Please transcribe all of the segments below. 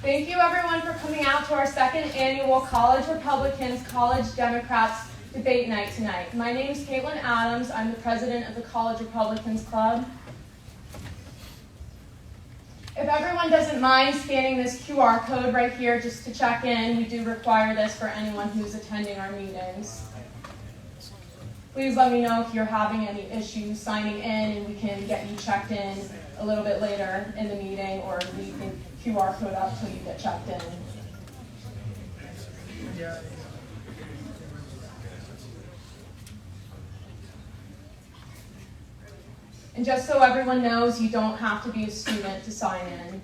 Thank you everyone for coming out to our second annual College Republicans, College Democrats debate night tonight. My name is Caitlin Adams. I'm the president of the College Republicans Club. If everyone doesn't mind scanning this QR code right here just to check in, we do require this for anyone who's attending our meetings. Please let me know if you're having any issues signing in and we can get you checked in a little bit later in the meeting, or leave the QR code up till you get checked in. And just so everyone knows, you don't have to be a student to sign in.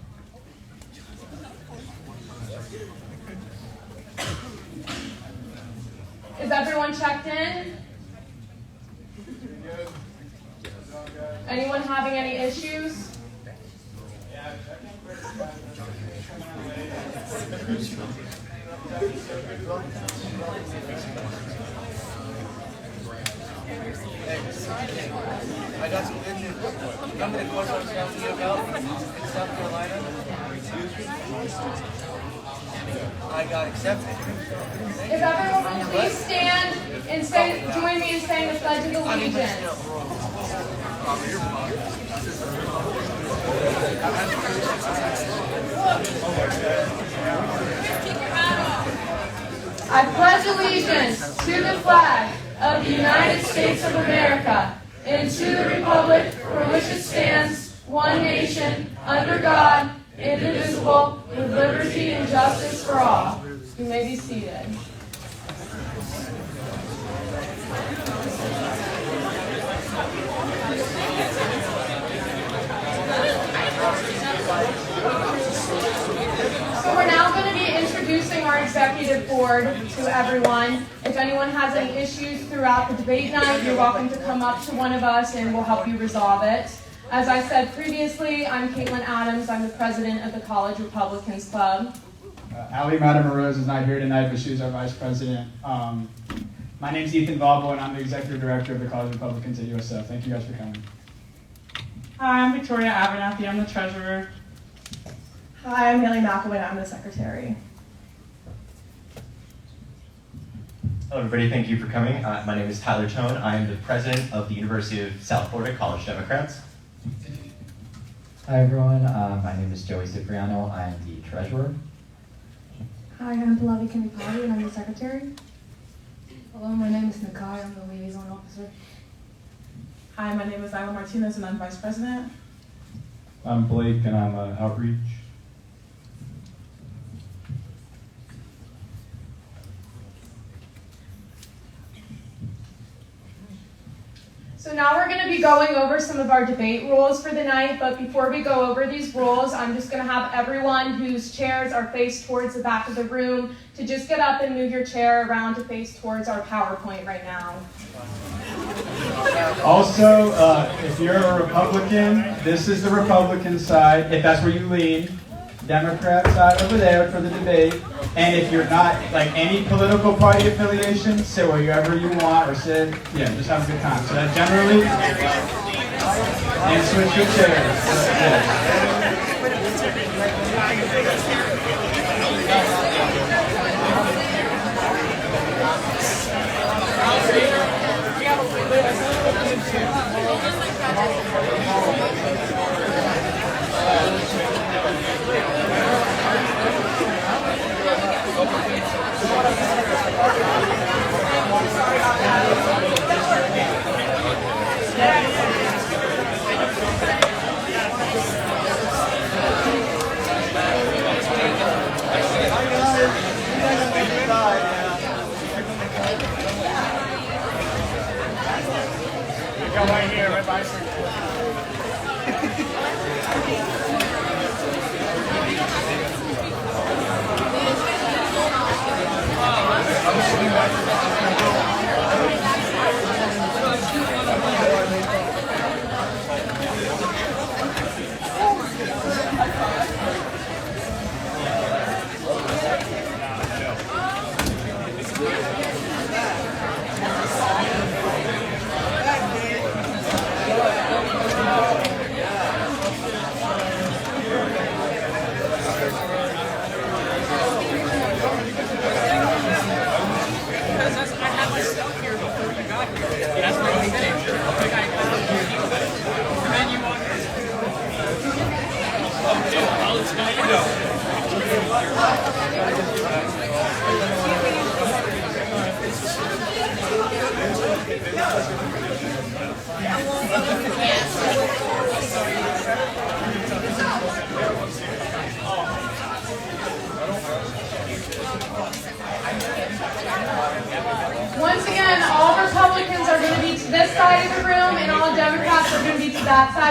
Is everyone checked in? Anyone having any issues? I got some good news. Remember the course I was telling you about in South Carolina? I got accepted. If everyone will please stand and join me in saying the Pledge of Allegiance. I pledge allegiance to the flag of the United States of America and to the republic for which it stands, one nation, under God, indivisible, with liberty and justice for all. You may be seated. So we're now going to be introducing our executive board to everyone. If anyone has any issues throughout the debate night, you're welcome to come up to one of us and we'll help you resolve it. As I said previously, I'm Caitlin Adams. I'm the president of the College Republicans Club. Ali Matamoros is not here tonight, but she's our vice president. My name's Ethan Valbo, and I'm the executive director of the College Republicans at USF. Thank you guys for coming. Hi, I'm Victoria Abernathy. I'm the treasurer. Hi, I'm Haley McElwain. I'm the secretary. Hello, everybody. Thank you for coming. My name is Tyler Tone. I am the president of the University of South Florida College Democrats. Hi, everyone. My name is Joey Cipriano. I am the treasurer. Hi, I'm Pallavi Kanipati, and I'm the secretary. Hello, my name is Nakai. I'm the liaison officer. Hi, my name is Isla Martinez, and I'm vice president. I'm Blake, and I'm outreach. So now we're going to be going over some of our debate rules for the night, but before we go over these rules, I'm just going to have everyone whose chairs are faced towards the back of the room to just get up and move your chair around to face towards our PowerPoint right now. Also, if you're a Republican, this is the Republican side, if that's where you lean. Democrat side over there for the debate. And if you're not, like, any political party affiliation, sit wherever you want, or sit, just have a good time. So that generally, and switch your chairs.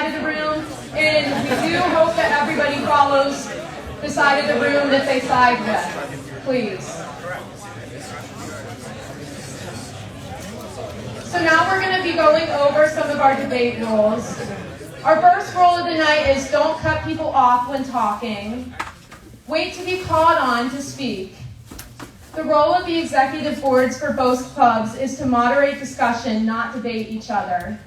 side of the room, and we do hope that everybody follows the side of the room that they side with, please. So now we're going to be going over some of our debate rules. Our first rule of the night is don't cut people off when talking. Wait to be called on to speak. The role of the executive boards for both clubs is to moderate discussion, not debate each other.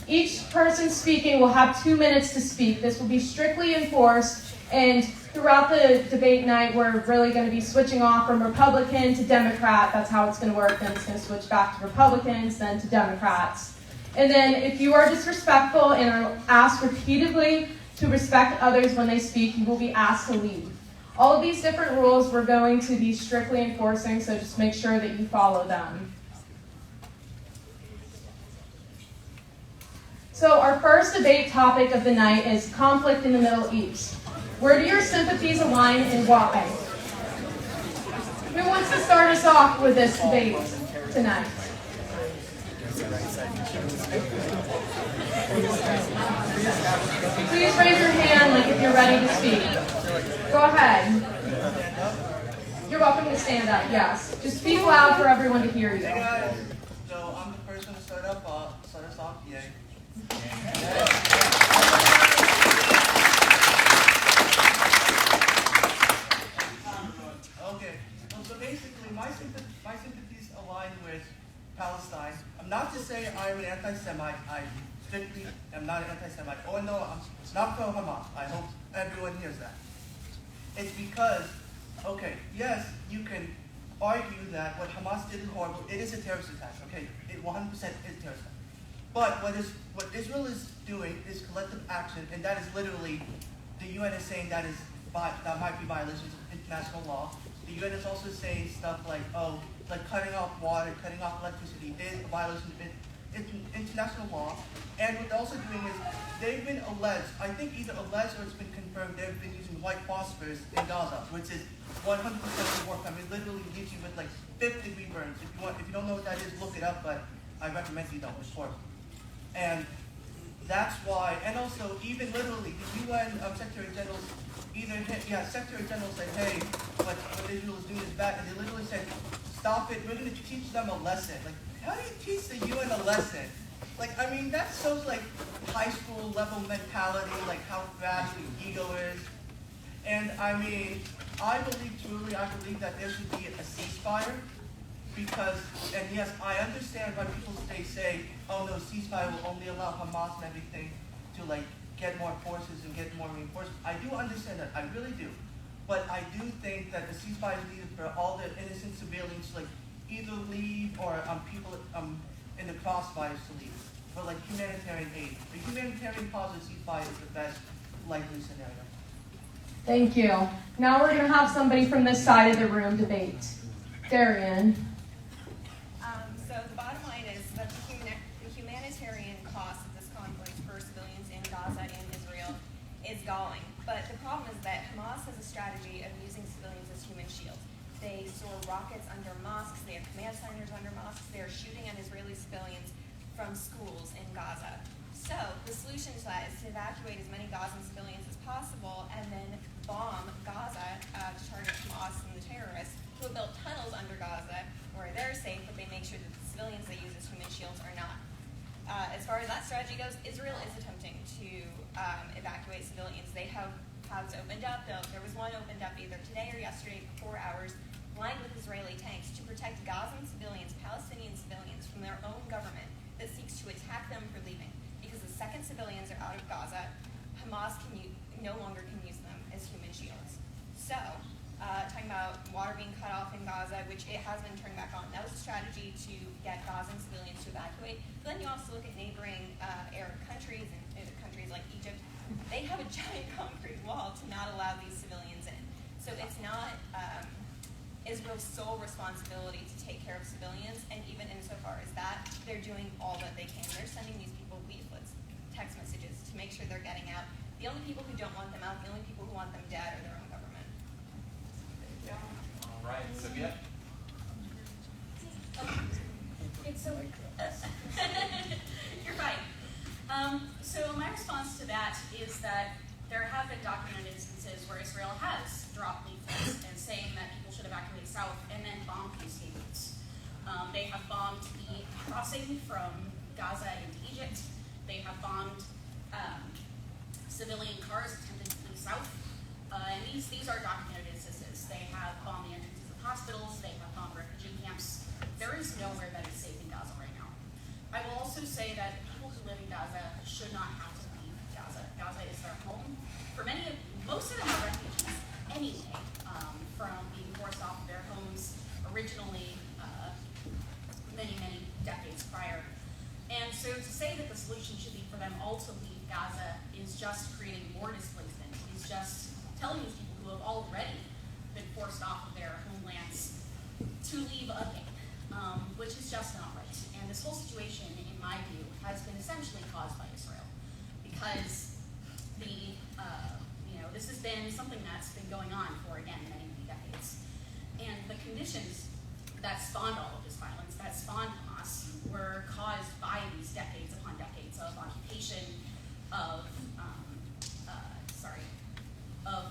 Each person speaking will have 2 minutes to speak. This will be strictly enforced, and throughout the debate night, we're really going to be switching off from Republican to Democrat. That's how it's going to work. Then it's going to switch back to Republicans, then to Democrats. And then if you are disrespectful and are asked repeatedly to respect others when they speak, you will be asked to leave. All of these different rules we're going to be strictly enforcing, so just make sure that you follow them. So our first debate topic of the night is conflict in the Middle East. Where do your sympathies align and why? Who wants to start us off with this debate tonight? Please raise your hand like if you're ready to speak. Go ahead. You're welcome to stand up, yes. Just speak loud for everyone to hear you. Hey guys, so I'm the first one to start us off. Yay. Okay, so basically my sympathies align with Palestine. I'm not to say I'm an anti-Semite. I strictly am not an anti-Semite. Oh no, I'm not pro-Hamas. I hope everyone hears that. It's because, okay, yes, you can argue that what Hamas did is horrible. It is a terrorist attack, okay? It 100% is a terrorist attack. But what Israel is doing is collective action, and that is literally, the UN is saying that might be violations of international law. The UN is also saying stuff like, oh, like cutting off water, cutting off electricity is a violation of international law. And what they're also doing is, they've been alleged, I think either alleged or it's been confirmed, they've been using white phosphorus in Gaza, which is 100% of war crime. It literally leaves you with like 5th-degree burns. If you don't know what that is, look it up, but I recommend you don't, it's horrible. And that's why, and also even literally, the UN Secretary General Secretary General said, hey, what Israel is doing is bad, and they literally said, stop it, we're going to teach them a lesson. Like, how do you teach the UN a lesson? Like, I mean, that shows like high school level mentality, like how fast the ego is. And I mean, I believe that there should be a ceasefire. Because, and yes, I understand why people say, oh no, ceasefire will only allow Hamas and everything to like get more forces and get more reinforcements. I do understand that, I really do. But I do think that the ceasefire is needed for all the innocent civilians to like either leave or people in the crossfires to leave. For like humanitarian aid. The humanitarian positive ceasefire is the best likely scenario. Thank you. Now we're going to have somebody from this side of the room debate. Darian. So the bottom line is that the humanitarian cost of this conflict for civilians in Gaza and Israel is galling. But the problem is that Hamas has a strategy of using civilians as human shields. They store rockets under mosques, they have command centers under mosques, they are shooting at Israeli civilians from schools in Gaza. So the solution to that is to evacuate as many Gazan civilians as possible and then bomb Gaza to target Hamas and the terrorists who have built tunnels under Gaza where they're safe, but they make sure that the civilians they use as human shields are not. As far as that strategy goes, Israel is attempting to evacuate civilians. They have paths opened up. There was one opened up either today or yesterday for 4 hours, lined with Israeli tanks to protect Gazan civilians, Palestinian civilians, from their own government that seeks to attack them for leaving. Because the second civilians are out of Gaza, Hamas no longer can use them as human shields. So, talking about water being cut off in Gaza, which it has been turned back on. That was a strategy to get Gazan civilians to evacuate. But then you also look at neighboring Arab countries and countries like Egypt. They have a giant concrete wall to not allow these civilians in. So it's not Israel's sole responsibility to take care of civilians, and even insofar as that, they're doing all that they can. They're sending these people leaflets, text messages, to make sure they're getting out. The only people who don't want them out, the only people who want them dead are their own government. All right, Sophia. It's so you're fine. So my response to that is that there have been documented instances where Israel has dropped leaflets and saying that people should evacuate south and then bombed these routes. They have bombed the crossing from Gaza into Egypt. They have bombed civilian cars attempting to flee south. And these are documented instances. They have bombed the entrances of hospitals. They have bombed refugee camps. There is nowhere that is safe in Gaza right now. I will also say that people who live in Gaza should not have to leave Gaza. Gaza is their home. Most of them are refugees anyway, from being forced off of their homes originally many, many decades prior. And so to say that the solution should be for them all to leave Gaza is just creating more displacement, is just telling these people who have already been forced off of their homelands to leave again, which is just not right. And this whole situation, in my view, has been essentially caused by Israel, because this has been something that's been going on for, again, many, many decades. And the conditions that spawned all of this violence, that spawned Hamas, were caused by these decades upon decades of occupation, of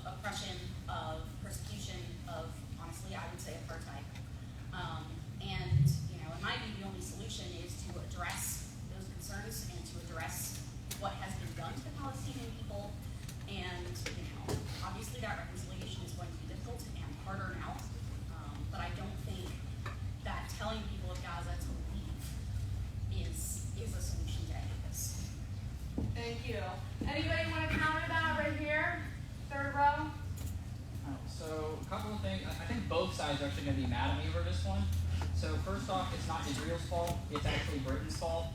oppression, of persecution, of, honestly, I would say apartheid. And in my view, the only solution is to address those concerns and to address what has been done to the Palestinian people. And obviously that reconciliation is going to be difficult and harder now. But I don't think that telling people of Gaza to leave is a solution to any of this. Thank you. Anybody want to counter that right here? Third row? So a couple of things. I think both sides are actually going to be mad at me over this one. So first off, it's not Israel's fault. It's actually Britain's fault.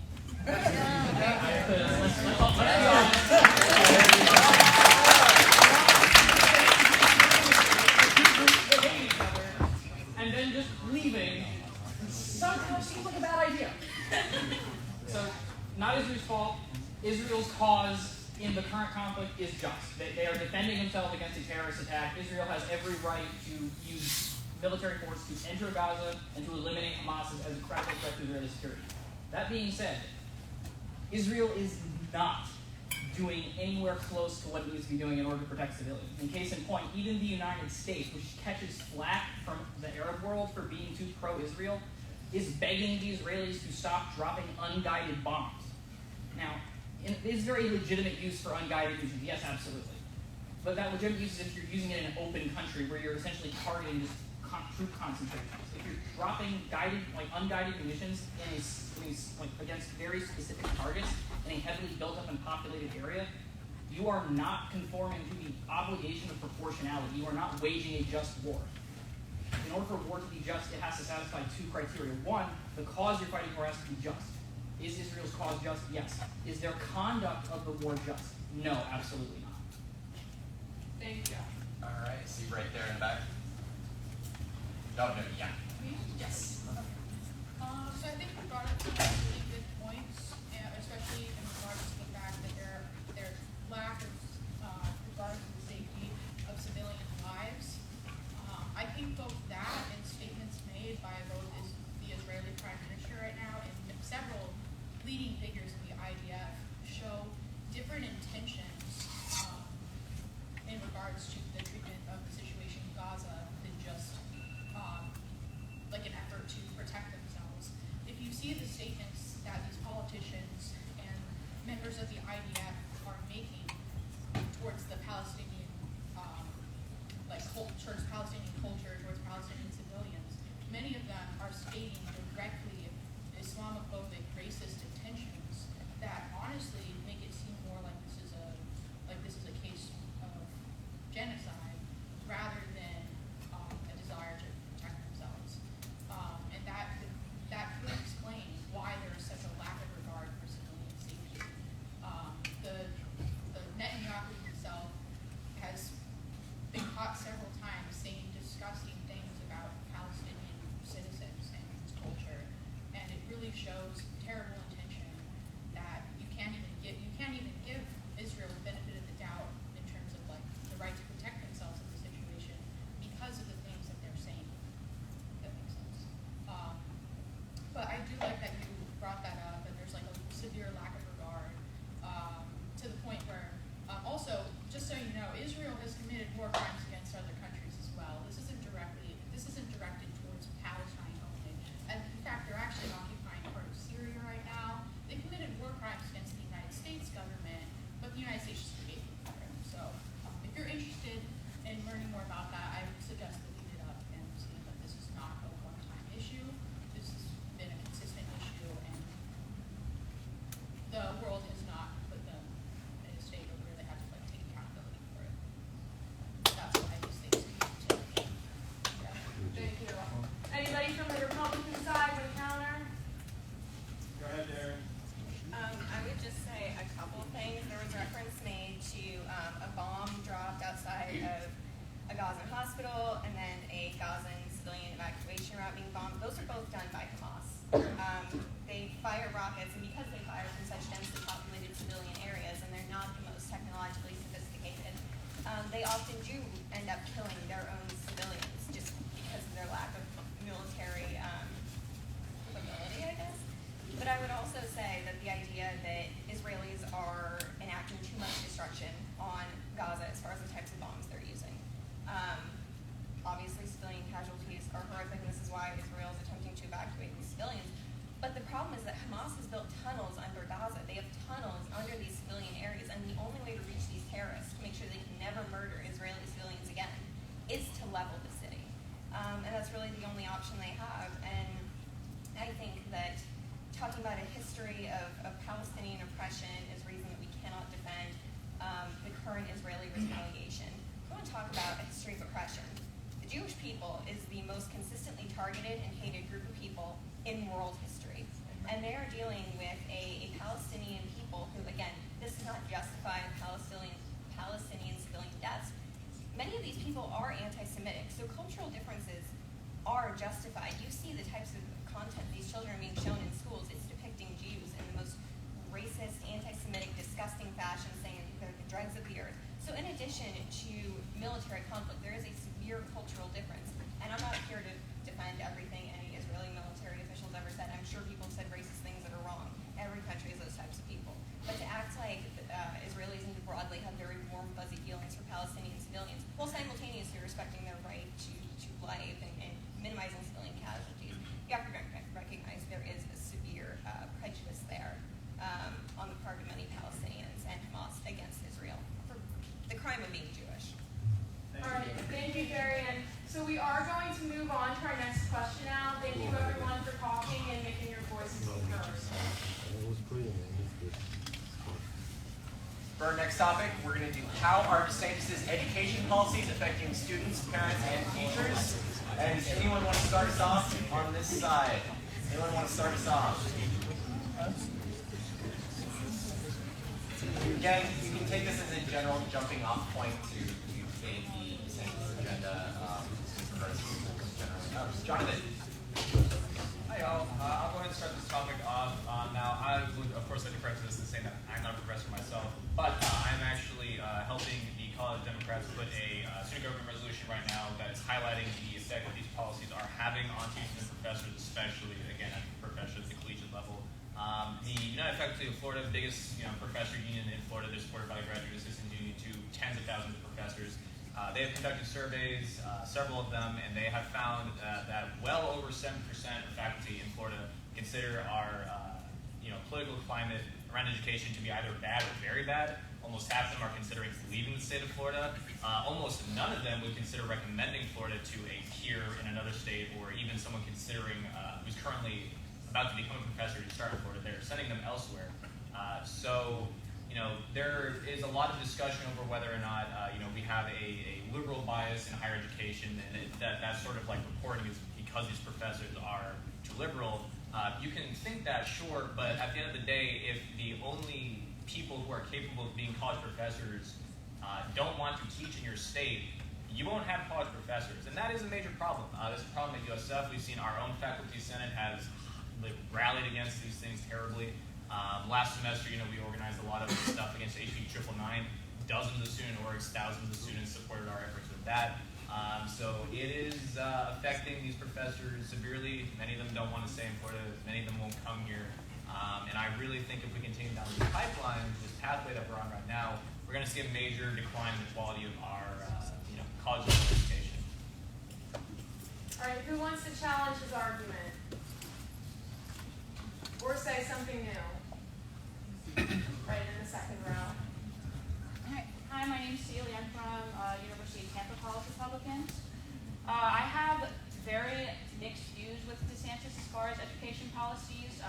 And then just leaving somehow seems like a bad idea. So, not Israel's fault. Israel's cause in the current conflict is just. They are defending themselves against a terrorist attack. Israel has every right to use military force to enter Gaza and to eliminate Hamas as a credible threat to Israeli security. That being said, Israel is not doing anywhere close to what it needs to be doing in order to protect civilians. In case in point, even the United States, which catches flack from the Arab world for being too pro-Israel, is begging the Israelis to stop dropping unguided bombs. Now, it is very legitimate use for unguided munitions, yes, absolutely. But that legitimate use is if you're using it in an open country where you're essentially targeting just troop concentrations. If you're dropping unguided munitions against very specific targets in a heavily built up and populated area, you are not conforming to the obligation of proportionality. You are not waging a just war. In order for war to be just, it has to satisfy two criteria. One, the cause you're fighting for has to be just. Is Israel's cause just? Yes. Is their conduct of the war just? No, absolutely not. Thank you. All right, see right there in the back. No, yeah. Yes. So I think we brought up some really good points, especially in regards to the fact that there's lack of regard to the safety of civilian lives. I think both that and statements made by both the Israeli Prime Minister right now and several leading figures in the IDF show different intentions in regards to the treatment of the situation in Gaza than just like an effort to protect themselves. If you see the statements that these politicians and members of the IDF are making towards the Palestinian, towards Palestinian culture, towards Palestinian civilians, many of them are stating directly Islamophobic, racist intentions that honestly make it seem more like this is a case of genocide rather than a desire to protect themselves. And that could explain why there is such a lack of regard for civilian safety. The Netanyahu himself has been caught several times saying disgusting things about Palestinian citizens and his culture, and it really shows terrible intention that you can't even give Israel the benefit of the doubt in terms of the right to protect themselves in the situation because of the things that they're saying. That makes sense. But I do like that you brought that up, and there's a severe lack of regard. war crimes against other countries as well. This isn't directed towards Palestine only. And in fact, they're actually occupying part of Syria right now. They committed war crimes against the United States government, but the United States just forgave them for it. So if you're interested in learning more about that, I would suggest looking it up and seeing that this is not a one-time issue. This has been a consistent issue, and the world has not put them in a state where they have to like take accountability for it. That's why these things need to change. Yeah. Thank you. Anybody from the Republican side would counter? Go ahead, Darren. I would just say a couple of things. There was reference made to a bomb dropped outside of a Gazan hospital and then a Gazan civilian evacuation route being bombed. Those are both done by Hamas. They fire rockets, and because they fire from such densely populated civilian areas and they're not the most technologically sophisticated, they often do end up killing their own civilians just because of their lack of military capability, I guess. But I would also say that the idea that Israelis are enacting too much destruction on Gaza as far as the types of bombs they're using. Obviously, civilian casualties are horrific, and this is why Israel is attempting to evacuate these civilians. But the problem is that Hamas has built tunnels under Gaza. They have tunnels under these civilian areas, and the only way to reach these terrorists, to make sure they can never murder Israeli civilians again, is to level the city. And that's really the only option they have. And I think that talking about a history of Palestinian oppression is a reason that we cannot defend the current Israeli retaliation. I want to talk about a history of oppression. The Jewish people is the most consistently targeted and hated group of people in world history. And they are dealing with a Palestinian people who, again, this does not justify Palestinian civilian deaths. Many of these people are anti-Semitic, so cultural differences are justified. You see the types of content these children are being shown in schools. It's depicting Jews in the most racist, anti-Semitic, disgusting fashion, saying they're the dregs of the earth. So in addition to military conflict, there is a severe cultural difference. And I'm not here to defend everything any Israeli military officials ever said. I'm sure people have said racist things that are wrong. Every country has those types of people. But to act like Israelis and to broadly have very warm, fuzzy feelings for Palestinian civilians, while simultaneously respecting their right to life and minimizing civilian casualties, you have to recognize there is a severe prejudice there on the part of many Palestinians and Hamas against Israel for the crime of being Jewish. All right, thank you, Darian. So we are going to move on to our next question now. Thank you, everyone, for talking and making your voices heard. For our next topic, we're going to do how are DeSantis' education policies affecting students, parents, and teachers. And does anyone want to start us off on this side? Anyone want to start us off? Again, you can take this as a general jumping off point to the DeSantis agenda. Jonathan. Hi, y'all. I'll go ahead and start this topic off. Now, I would, of course, like to preface this and say that I'm not a professor myself, but I'm actually helping the college Democrats put a student government resolution right now that is highlighting the effect that these policies are having on teachers and professors, especially, again, at professors at the collegiate level. The United Faculty of Florida, biggest professor union in Florida, they're supported by the Graduate Assistants Union to tens of thousands of professors. They have conducted surveys, several of them, and they have found that well over 7% of faculty in Florida consider our political climate around education to be either bad or very bad. Almost half of them are considering leaving the state of Florida. Almost none of them would consider recommending Florida to a peer in another state, or even someone considering who's currently about to become a professor to start in Florida. They're sending them elsewhere. There is a lot of discussion over whether or not we have a liberal bias in higher education, and that sort of like reporting is because these professors are too liberal. You can think that, sure, but at the end of the day, if the only people who are capable of being college professors don't want to teach in your state, you won't have college professors, and that is a major problem. There's a problem at USF. We've seen our own faculty senate has rallied against these things terribly. Last semester, we organized a lot of stuff against HB 999. Dozens of student orgs, thousands of students supported our efforts with that. So it is affecting these professors severely. Many of them don't want to stay in Florida. Many of them won't come here. And I really think if we continue down this pipeline, this pathway that we're on right now, we're going to see a major decline in the quality of our college level education. All right, who wants to challenge his argument? Or say something new? Right in the second row. Hi, my name's Celia. I'm from University of Tampa College Republicans. I have very mixed views with DeSantis as far as education policies,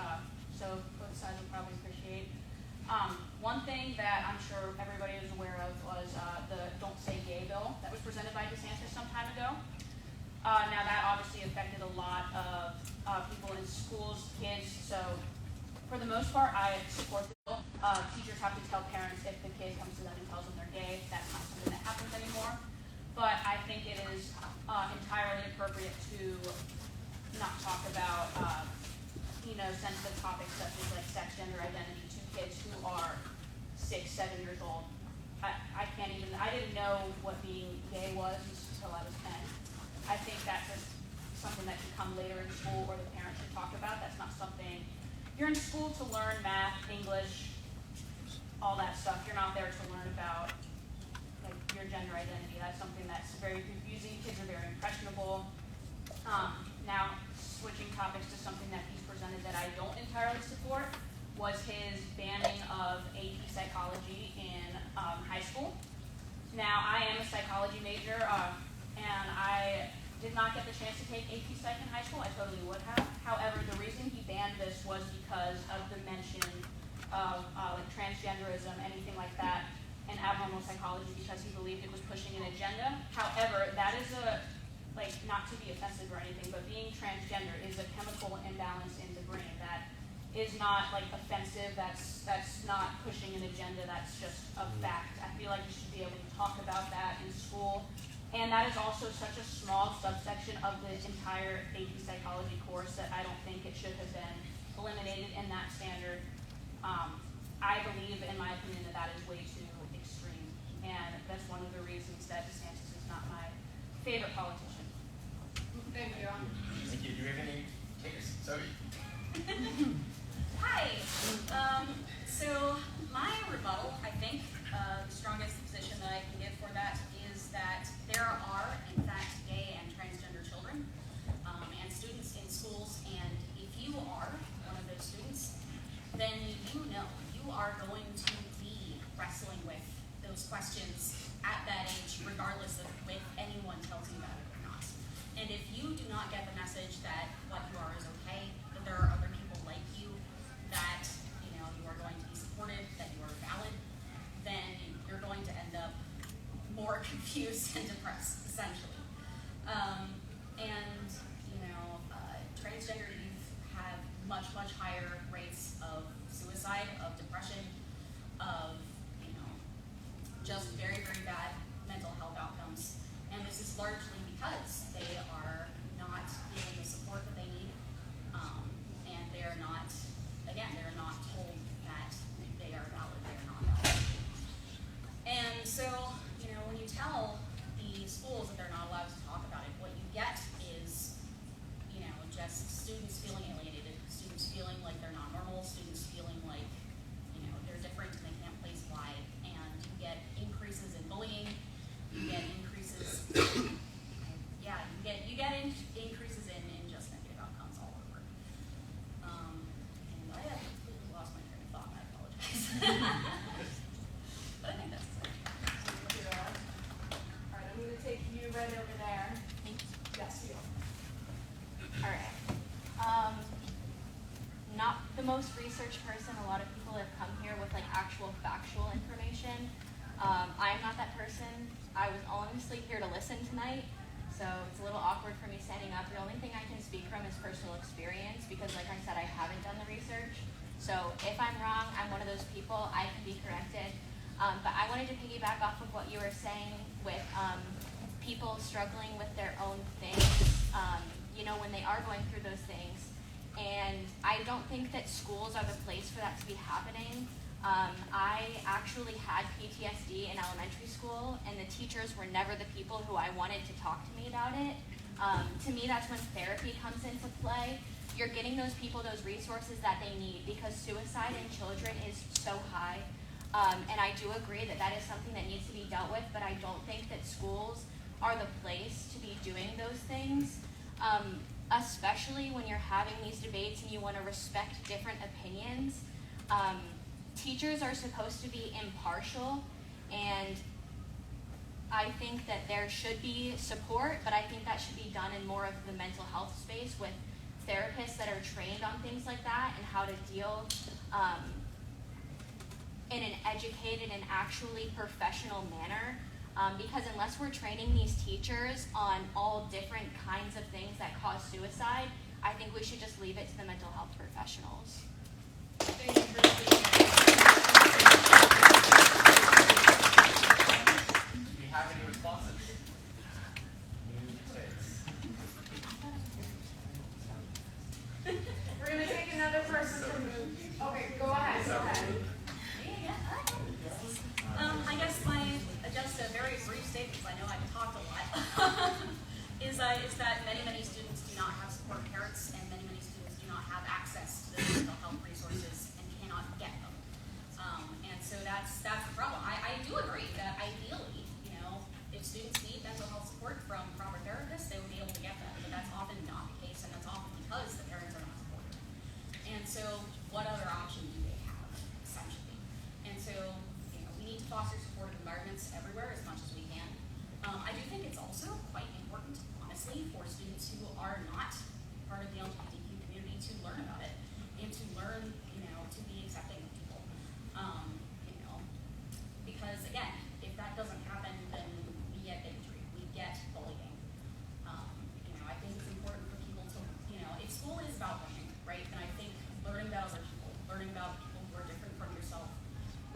so both sides will probably appreciate. One thing that I'm sure everybody is aware of was the Don't Say Gay bill that was presented by DeSantis some time ago. Now that obviously affected a lot of people in schools, kids, so for the most part I support the bill. Teachers have to tell parents if the kid comes to them and tells them they're gay. That's not something that happens anymore. But I think it is entirely appropriate to not talk about sensitive topics such as like sex, gender identity to kids who are 6, 7 years old. I didn't know what being gay was until I was 10. I think that's just something that should come later in school or the parents should talk about. That's not something, you're in school to learn math, English, all that stuff. You're not there to learn about like your gender identity. That's something that's very confusing. Kids are very impressionable. Now, switching topics to something that he's presented that I don't entirely support was his banning of AP psychology in high school. Now, I am a psychology major, and I did not get the chance to take AP Psych in high school. I totally would have. However, the reason he banned this was because of the mention of like transgenderism, anything like that, and abnormal psychology, because he believed it was pushing an agenda. However, that is not to be offensive or anything, but being transgender is a chemical imbalance in the brain that is not like offensive. That's not pushing an agenda. That's just a fact. I feel like you should be able to talk about that in school. And that is also such a small subsection of the entire AP psychology course that I don't think it should have been eliminated in that standard. I believe, in my opinion, that is way too extreme. And that's one of the reasons that DeSantis is not my favorite politician. Thank you. Thank you. Do we have any takers? Sorry. Hi. So my rebuttal, I think, the strongest position that I can give for that is that there are, in fact, gay and transgender children and students in schools, and if you are one of those students, then you know you are going to be wrestling with those questions at that age, regardless of if anyone tells you about it or not. And if you do not get the message that what you are is okay, that there are other people like you, that you are going to be supported, that you are valid, then you're going to end up more confused and depressed, essentially. Transgender youth have much, much higher rates of suicide, of depression, of just very, very bad mental health outcomes. And this is largely because they are not given the support that they need, and they're not told that they are valid, they are not valid. And so, when you tell the schools that they're not allowed to talk about it, what you get is, just students feeling alienated, students feeling like they're not normal, students feeling like, they're different and they can't place why, and you get increases in bullying, you get increases, increases in just negative outcomes all over. And I have completely lost my train of thought, I apologize. But I think that's it. All right, I'm going to take you right over there. Yes, you. All right. Not the most researched person. A lot of people have come here with like actual factual information. I am not that person. I was honestly here to listen tonight, so it's a little awkward for me standing up. The only thing I can speak from is personal experience because, like I said, I haven't done the research. So if I'm wrong, I'm one of those people. I can be corrected. But I wanted to piggyback off of what you were saying with people struggling with their own things, when they are going through those things. And I don't think that schools are the place for that to be happening. I actually had PTSD in elementary school, and the teachers were never the people who I wanted to talk to me about it. To me, that's when therapy comes into play. You're getting those people those resources that they need because suicide in children is so high. And I do agree that that is something that needs to be dealt with, but I don't think that schools are the place to be doing those things, especially when you're having these debates and you want to respect different opinions. Teachers are supposed to be impartial, and I think that there should be support, but I think that should be done in more of the mental health space with therapists that are trained on things like that and how to deal in an educated and actually professional manner. Because unless we're training these teachers on all different kinds of things that cause suicide, I think we should just leave it to the mental health professionals. Thank you for speaking. Do you have any responses? We're going to take another person from the... Okay, go ahead. I guess just a very brief statement, because I know I've talked a lot, is that many students do not have support parents, and many students do not have access to the mental health resources and cannot get them. And so that's the problem. I do agree that ideally, if students need mental health support from proper therapists, they would be able to get that, but that's often not the case, and that's often because the parents are not supportive. And so what other option do they have, essentially? And so we need to foster supportive environments everywhere as much as we can. I do think it's also quite important, honestly, for students who are not part of the LGBTQ community to learn about it and to learn, to be accepting of people. Because again, if that doesn't happen, then we get bigotry, we get bullying. I think it's important for people to, if school is about learning, right? And I think learning about other people, learning about people who are different from yourself,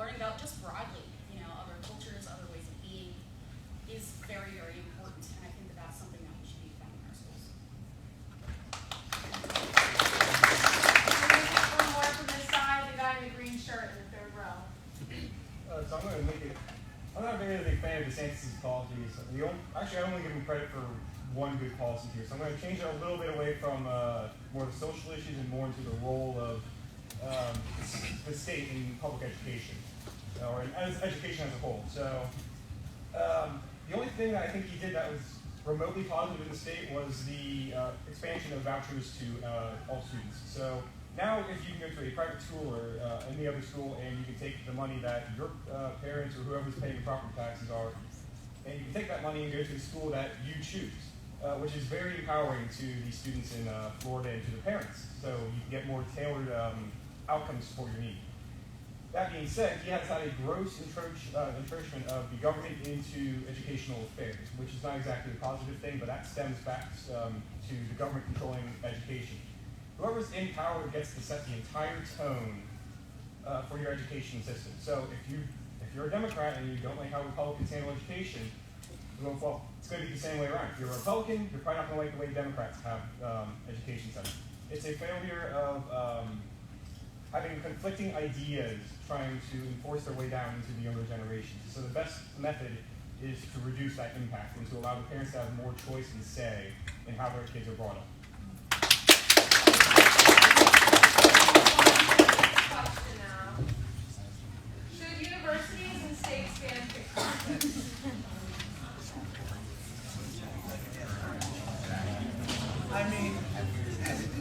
learning about just broadly, other cultures, other ways of being, is very, very important. And I think that that's something that we should be defending in our schools. We're going to take one more from this side, the guy in the green shirt in the third row. So I'm not really a big fan of DeSantis' policies. Actually, I only give him credit for one good policy here. So I'm going to change it a little bit away from more of the social issues and more into the role of the state in public education, or in education as a whole. So the only thing that I think he did that was remotely positive in the state was the expansion of vouchers to all students. So now if you can go to a private school or any other school and you can take the money that your parents or whoever's paying the property taxes are, and you can take that money and go to a school that you choose, which is very empowering to the students in Florida and to the parents. So you can get more tailored outcomes for your need. That being said, he has had a gross entrenchment of the government into educational affairs, which is not exactly a positive thing, but that stems back to the government controlling education. Whoever's in power gets to set the entire tone for your education system. So if you're a Democrat and you don't like how Republicans handle education, well, it's going to be the same way around. If you're a Republican, you're probably not going to like the way Democrats have education system. It's a failure of having conflicting ideas trying to enforce their way down into the younger generations. So the best method is to reduce that impact and to allow the parents to have more choice and say in how their kids are brought up. Question now. Should universities and states ban TikTok? I mean,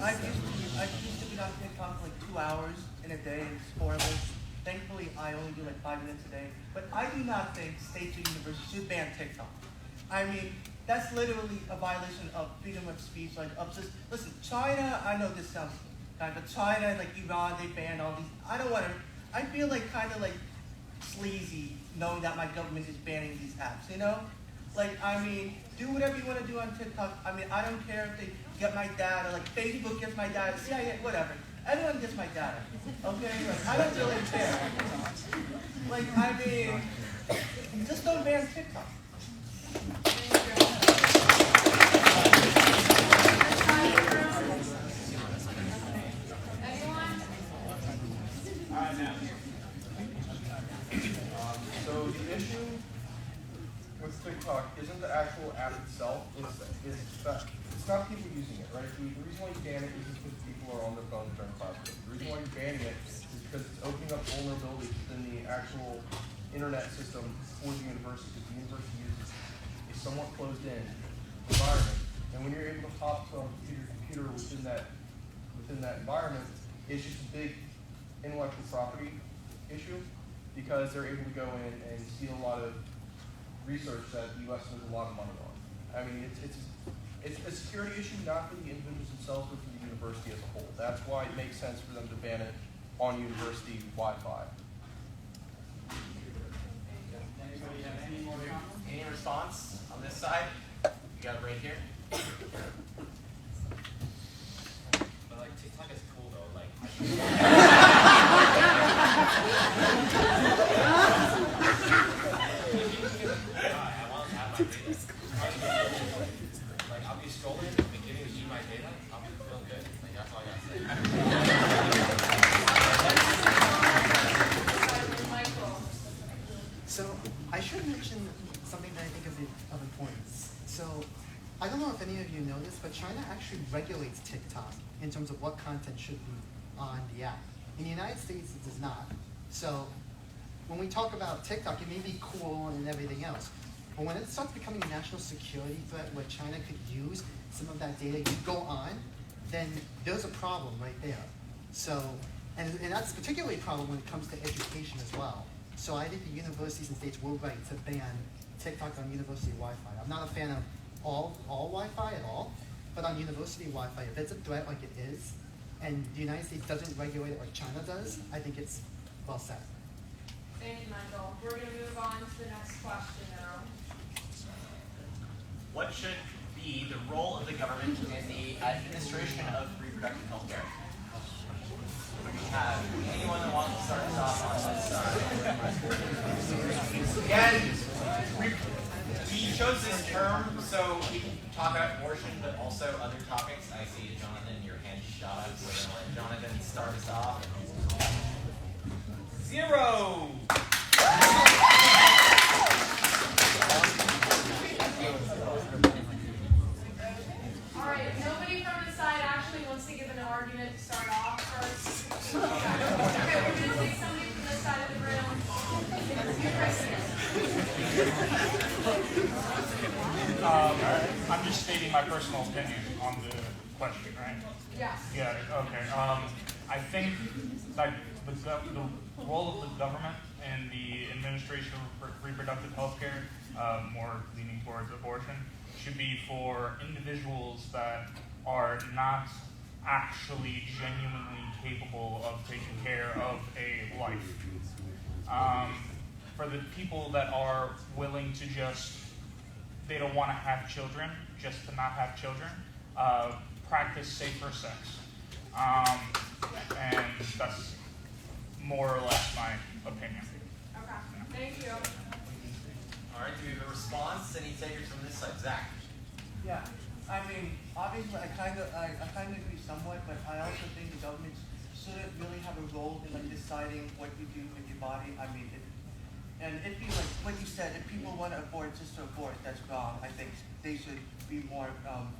I used to be on TikTok like 2 hours in a day, and it's horrible. Thankfully, I only do like 5 minutes a day. But I do not think states or universities should ban TikTok. I mean, that's literally a violation of freedom of speech. Listen, China, I know this sounds kind of, but China, like Iran, they banned all these. I feel like kind of like sleazy knowing that my government is banning these apps, I mean, do whatever you want to do on TikTok. I mean, I don't care if they get my data, like Facebook gets my data, CIA, whatever. Everyone gets my data, okay? I don't really care. I mean, just don't ban TikTok. So the issue with with TikTok isn't the actual app itself. It's not people using it, right? The reason why you ban it is because people are on their phones during class. The reason why you're banning it is because it's opening up vulnerabilities within the actual internet system for the university. Because the university uses a somewhat closed-in environment, and when you're able to hop from computer within that environment, it's just a big intellectual property issue, because they're able to go in and see a lot of research that the U.S. spends a lot of money on. I mean, it's a security issue, not for the individuals themselves, but for the university as a whole. That's why it makes sense for them to ban it on university Wi-Fi. Anybody have any more comments? Any response on this side? You got it right here. But like TikTok is cool though, like. Like I'll be scrolling and giving you my data, I'll be feeling good. Like that's all I gotta say. So I should mention something that I think of importance. So I don't know if any of you know this, but China actually regulates TikTok in terms of what content should be on the app. In the United States, it does not. So when we talk about TikTok, it may be cool and everything else, but when it starts becoming a national security threat where China could use some of that data to go on, then there's a problem right there. So, and that's particularly a problem when it comes to education as well. So I think the universities and states were right to ban TikTok on university Wi-Fi. I'm not a fan of all Wi-Fi at all, but on university Wi-Fi, if it's a threat like it is, and the United States doesn't regulate it like China does, I think it's well set. Thank you, Michael. We're going to move on to the next question now. What should be the role of the government in the administration of reproductive health care? Anyone that wants to start us off on this side? Again, we chose this term so we can talk about abortion, but also other topics. I see, Jonathan, your hand shot up, so we're going to let Jonathan start us off. 0. All right, if nobody from the side actually wants to give an argument to start off first. Okay, we're going to take somebody from this side of the room. I'm just stating my personal opinion on the question, right? Yes. Yeah, okay. I think that the role of the government in the administration of reproductive health care, more leaning towards abortion, should be for individuals that are not actually genuinely capable of taking care of a life. For the people that are willing to they don't want to have children, just to not have children, practice safer sex. And that's more or less my opinion. Okay, thank you. All right, do we have a response? Any takers from this side? Zach? Yeah, I mean, obviously, I kind of agree somewhat, but I also think the government shouldn't really have a role in like deciding what you do with your body. I mean, it'd be like what you said. If people want to abort just to abort, that's wrong. I think they should be more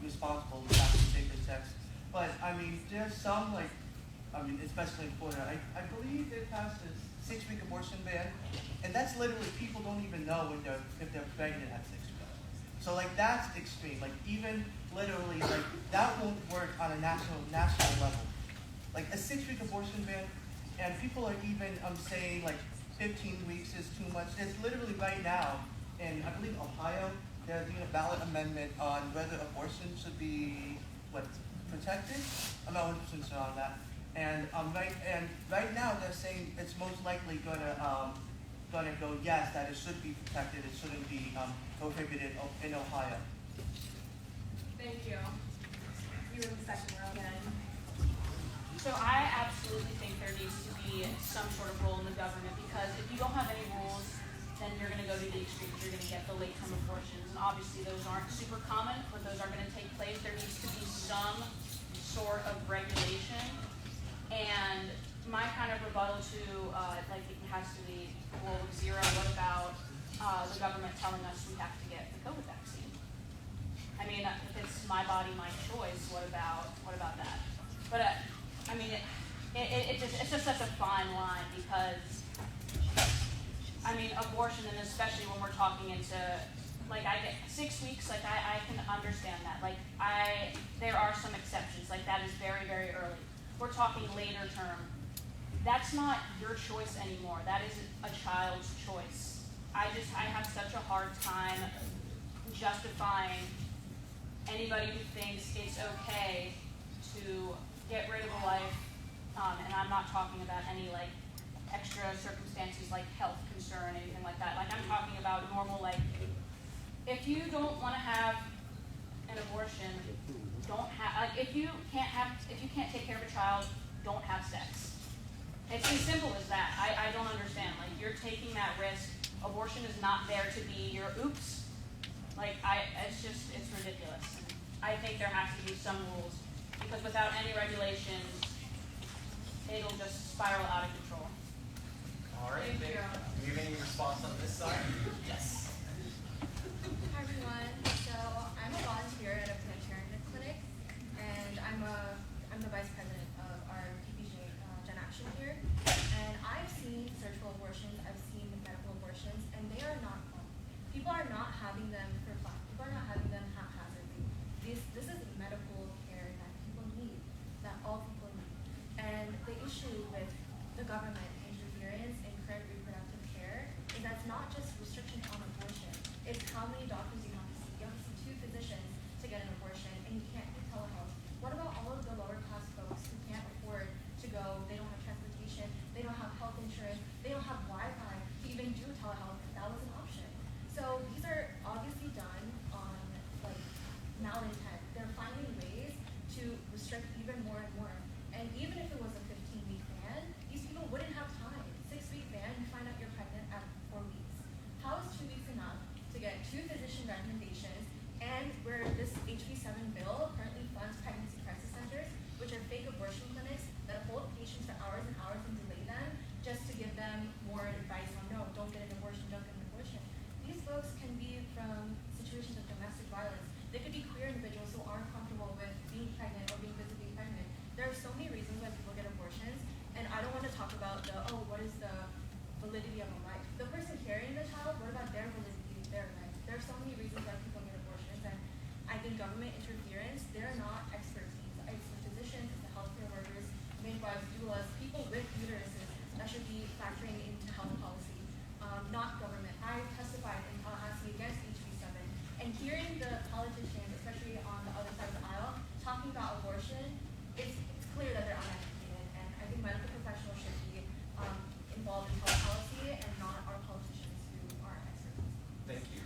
responsible with having safer sex. But I mean, there's some especially in Florida, I believe they passed a 6-week abortion ban, and that's literally people don't even know if they're pregnant at 6 weeks. So like that's extreme. Like even literally like that won't work on a national level. Like a 6-week abortion ban, and people are even saying like 15 weeks is too much. It's literally right now in I believe Ohio, they're doing a ballot amendment on whether abortion should be protected. I'm not 100% sure on that. And right now they're saying it's most likely gonna go yes, that it should be protected. It shouldn't be prohibited in Ohio. Thank you. You're in the second row then. So I absolutely think there needs to be some sort of role in the government, because if you don't have any rules, then you're going to go to the extremes. You're going to get the late-term abortions, and obviously those aren't super common, but those are going to take place. There needs to be some sort of regulation. And my kind of rebuttal to, it has to be rule of 0. What about the government telling us we have to get the COVID vaccine. I mean, if it's my body, my choice, what about that? But I mean, it's just such a fine line because, I mean, abortion, and especially when we're talking into, like, I get 6 weeks, like, I can understand that. Like, there are some exceptions, like, that is very, very early. We're talking later term. That's not your choice anymore. That is a child's choice. I have such a hard time justifying anybody who thinks it's okay to get rid of a life, and I'm not talking about any, like, extra circumstances like health concern, anything like that. Like, I'm talking about normal, like, if you don't want to have an abortion, don't have, like, if you can't take care of a child, don't have sex. It's as simple as that. I don't understand. Like, you're taking that risk. Abortion is not there to be your oops. Like, it's ridiculous. I think there has to be some rules, because without any regulations, it'll just spiral out of control. All right. Thank you. Do you have any response on this side? Yes. Hi everyone. So I'm a volunteer at a Planned Parenthood clinic, and I'm the vice president of our PPJ Gen Action here. And I've seen surgical abortions, I've seen medical abortions, and they are not fun. People are not having them for fun. People are not having them haphazardly. This is medical care that people need, that all people need. And the issue with the government interference in current reproductive care is that's not just restrictions on abortion. It's how many doctors you have to see. You have to see 2 physicians to get an abortion, and you can't do telehealth. What about all of the lower class folks who can't afford to go? They don't have transportation, they don't have health insurance, they don't have Wi-Fi to even do telehealth if that was an option. So these are obviously done on, like, malintent. They're finding ways to restrict even more and more. And even if it was a 15-week ban, these people wouldn't have time. 6-week ban, you find out you're pregnant at 4 weeks. How is 2 weeks enough to get 2 physician recommendations, and where this HB7 bill currently funds pregnancy crisis centers, which are fake abortion clinics that hold patients for hours and hours and delay them just to give them more advice on, no, don't get an abortion, don't get an abortion. These folks can be from situations of domestic violence. They could be queer individuals who aren't comfortable with being pregnant or being physically pregnant. There are so many reasons why people get abortions, and I don't want to talk about what is the validity of a life. The person carrying the child, what about their validity, their life? There are so many reasons why people get abortions, and I think government interference, they're not expertise. It's the physicians, it's the healthcare workers, midwives, doulas, people with uteruses that should be factoring into health policy, not government. I testified in Tallahassee against HB7, and hearing the politicians, especially on the other side of the aisle, talking about abortion, it's clear that they're uneducated, and I think medical professionals should be involved in health policy and not our politicians who are experts. Thank you.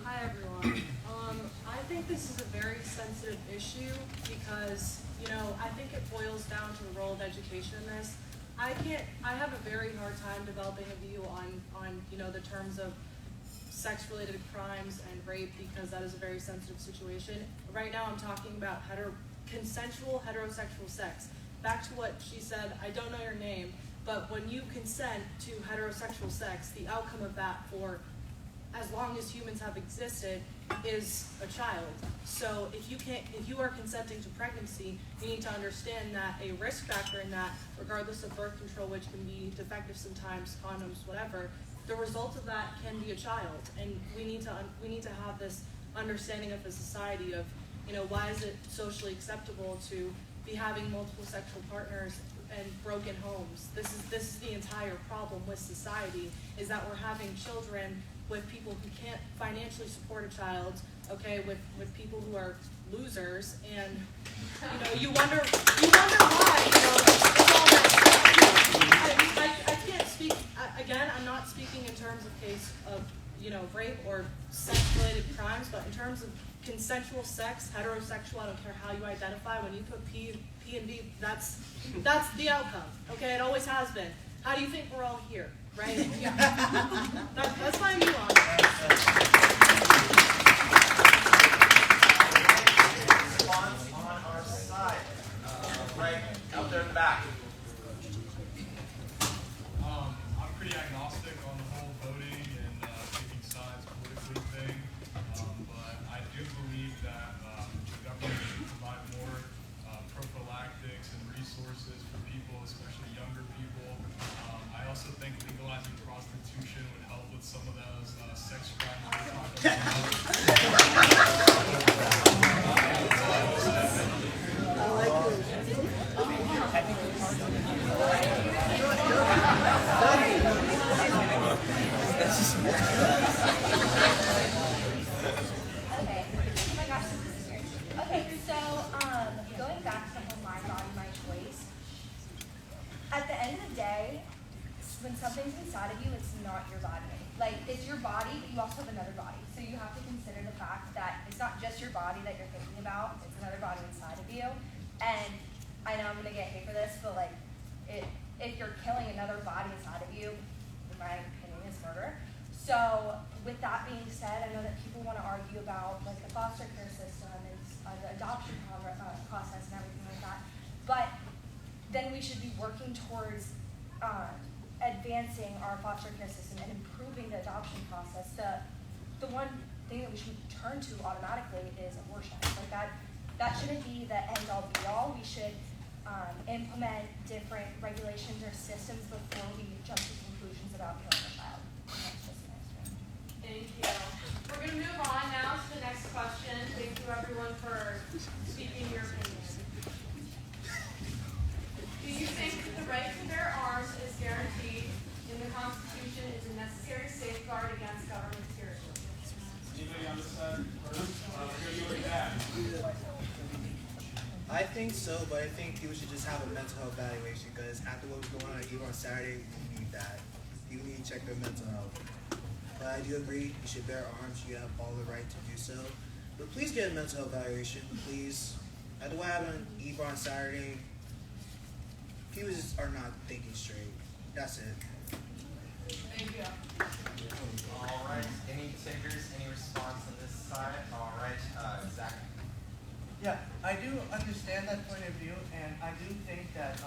Hi everyone. I think this is a very sensitive issue because, I think it boils down to the role of education in this. I have a very hard time developing a view on the terms of sex-related crimes and rape because that is a very sensitive situation. Right now I'm talking about consensual heterosexual sex. Back to what she said, I don't know your name, but when you consent to heterosexual sex, the outcome of that for as long as humans have existed is a child. So if you are consenting to pregnancy, you need to understand that a risk factor in that, regardless of birth control, which can be defective sometimes, condoms, whatever, the result of that can be a child. And we need to have this understanding of the society of, why is it socially acceptable to be having multiple sexual partners and broken homes? This is the entire problem with society, is that we're having children with people who can't financially support a child, okay, with people who are losers, and you wonder why, it's all that. I can't speak again. I'm not speaking in terms of case of rape or sex-related crimes, but in terms of consensual sex, heterosexual. I don't care how you identify. When you put P and V, that's the outcome. Okay, it always has been. How do you think we're all here? Right? Yeah. That's my view on it. Response on our side. Right out there in the back. I'm pretty agnostic on the whole voting and taking sides politically thing, but I do believe that the government should provide more prophylactics and resources for people, especially younger people. I also think legalizing prostitution would help with some of those sex crimes we're talking about. Okay, so going back to the whole my body, my choice. At the end of the day, when something's inside of you, it's not your body. Like, it's your body, but you also have another body. So you have to consider the fact that it's not just your body that you're thinking about, it's another body inside of you. And I know I'm gonna get hate for this, but like, if you're killing another body inside of you, in my opinion, is murder. So with that being said, I know that people want to argue about like the foster care system and the adoption process and everything like that. But then we should be working towards advancing our foster care system and improving the adoption process. The one thing that we should turn to automatically is abortion. Like that shouldn't be the end all be all. We should implement different regulations or systems before we jump to conclusions about killing a child. Thank you. We're going to move on now to the next question. Thank you everyone for speaking your opinion. Do you think that the right to bear arms is guaranteed in the Constitution is a necessary safeguard against government tyranny? Anybody on this side first? We're going to go with that. I think so, but I think people should just have a mental health evaluation because after what was going on even on Saturday, you need that. You need to check their mental health. But I do agree, you should bear arms, you have all the right to do so. But please get a mental health evaluation, please. After what happened on Eva on Saturday, people just are not thinking straight. That's it. Thank you. All right. Any takers? Any response on this side? All right. Zach. Yeah, I do understand that point of view, and I do think that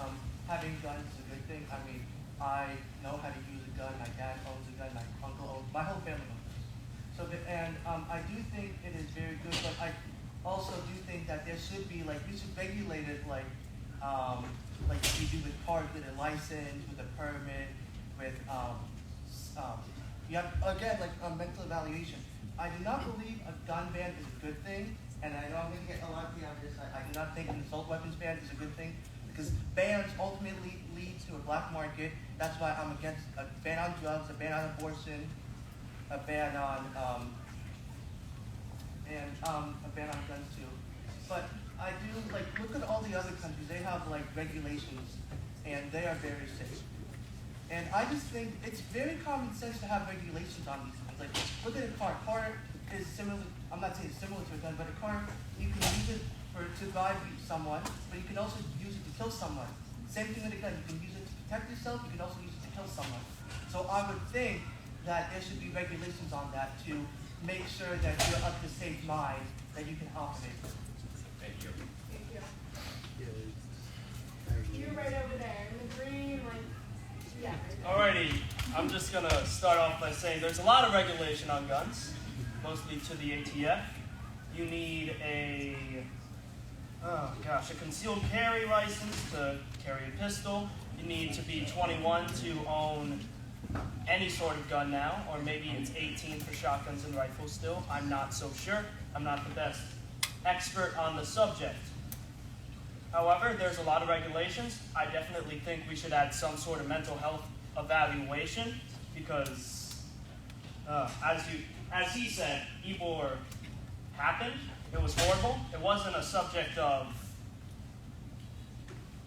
having guns is a good thing. I mean, I know how to use a gun. My dad owns a gun. My uncle owns. My whole family owns. So, I do think it is very good, but I also do think that there should be we should regulate it like you do with cars, with a license, with a permit, with you have again mental evaluation. I do not believe a gun ban is a good thing, and I know I'm going to get a lot of people on this. I do not think an assault weapons ban is a good thing because bans ultimately lead to a black market. That's why I'm against a ban on drugs, a ban on abortion, a ban on a ban on guns too. But I do look at all the other countries. They have regulations, and they are very safe. And I just think it's very common sense to have regulations on these things. Like look at a car. A car is similar. I'm not saying it's similar to a gun, but a car you can use it to drive someone, but you can also use it to kill someone. Same thing with a gun. You can use it to protect yourself. You can also use it to kill someone. So I would think that there should be regulations on that to make sure that you're of the safe mind that you can operate. Thank you. Thank you. You're right over there in the green, yeah. Alrighty, I'm just gonna start off by saying there's a lot of regulation on guns, mostly to the ATF. You need a concealed carry license to carry a pistol. You need to be 21 to own any sort of gun now, or maybe it's 18 for shotguns and rifles still. I'm not so sure. I'm not the best expert on the subject. However, there's a lot of regulations. I definitely think we should add some sort of mental health evaluation because, as he said, Ybor happened. It was horrible. It wasn't a subject of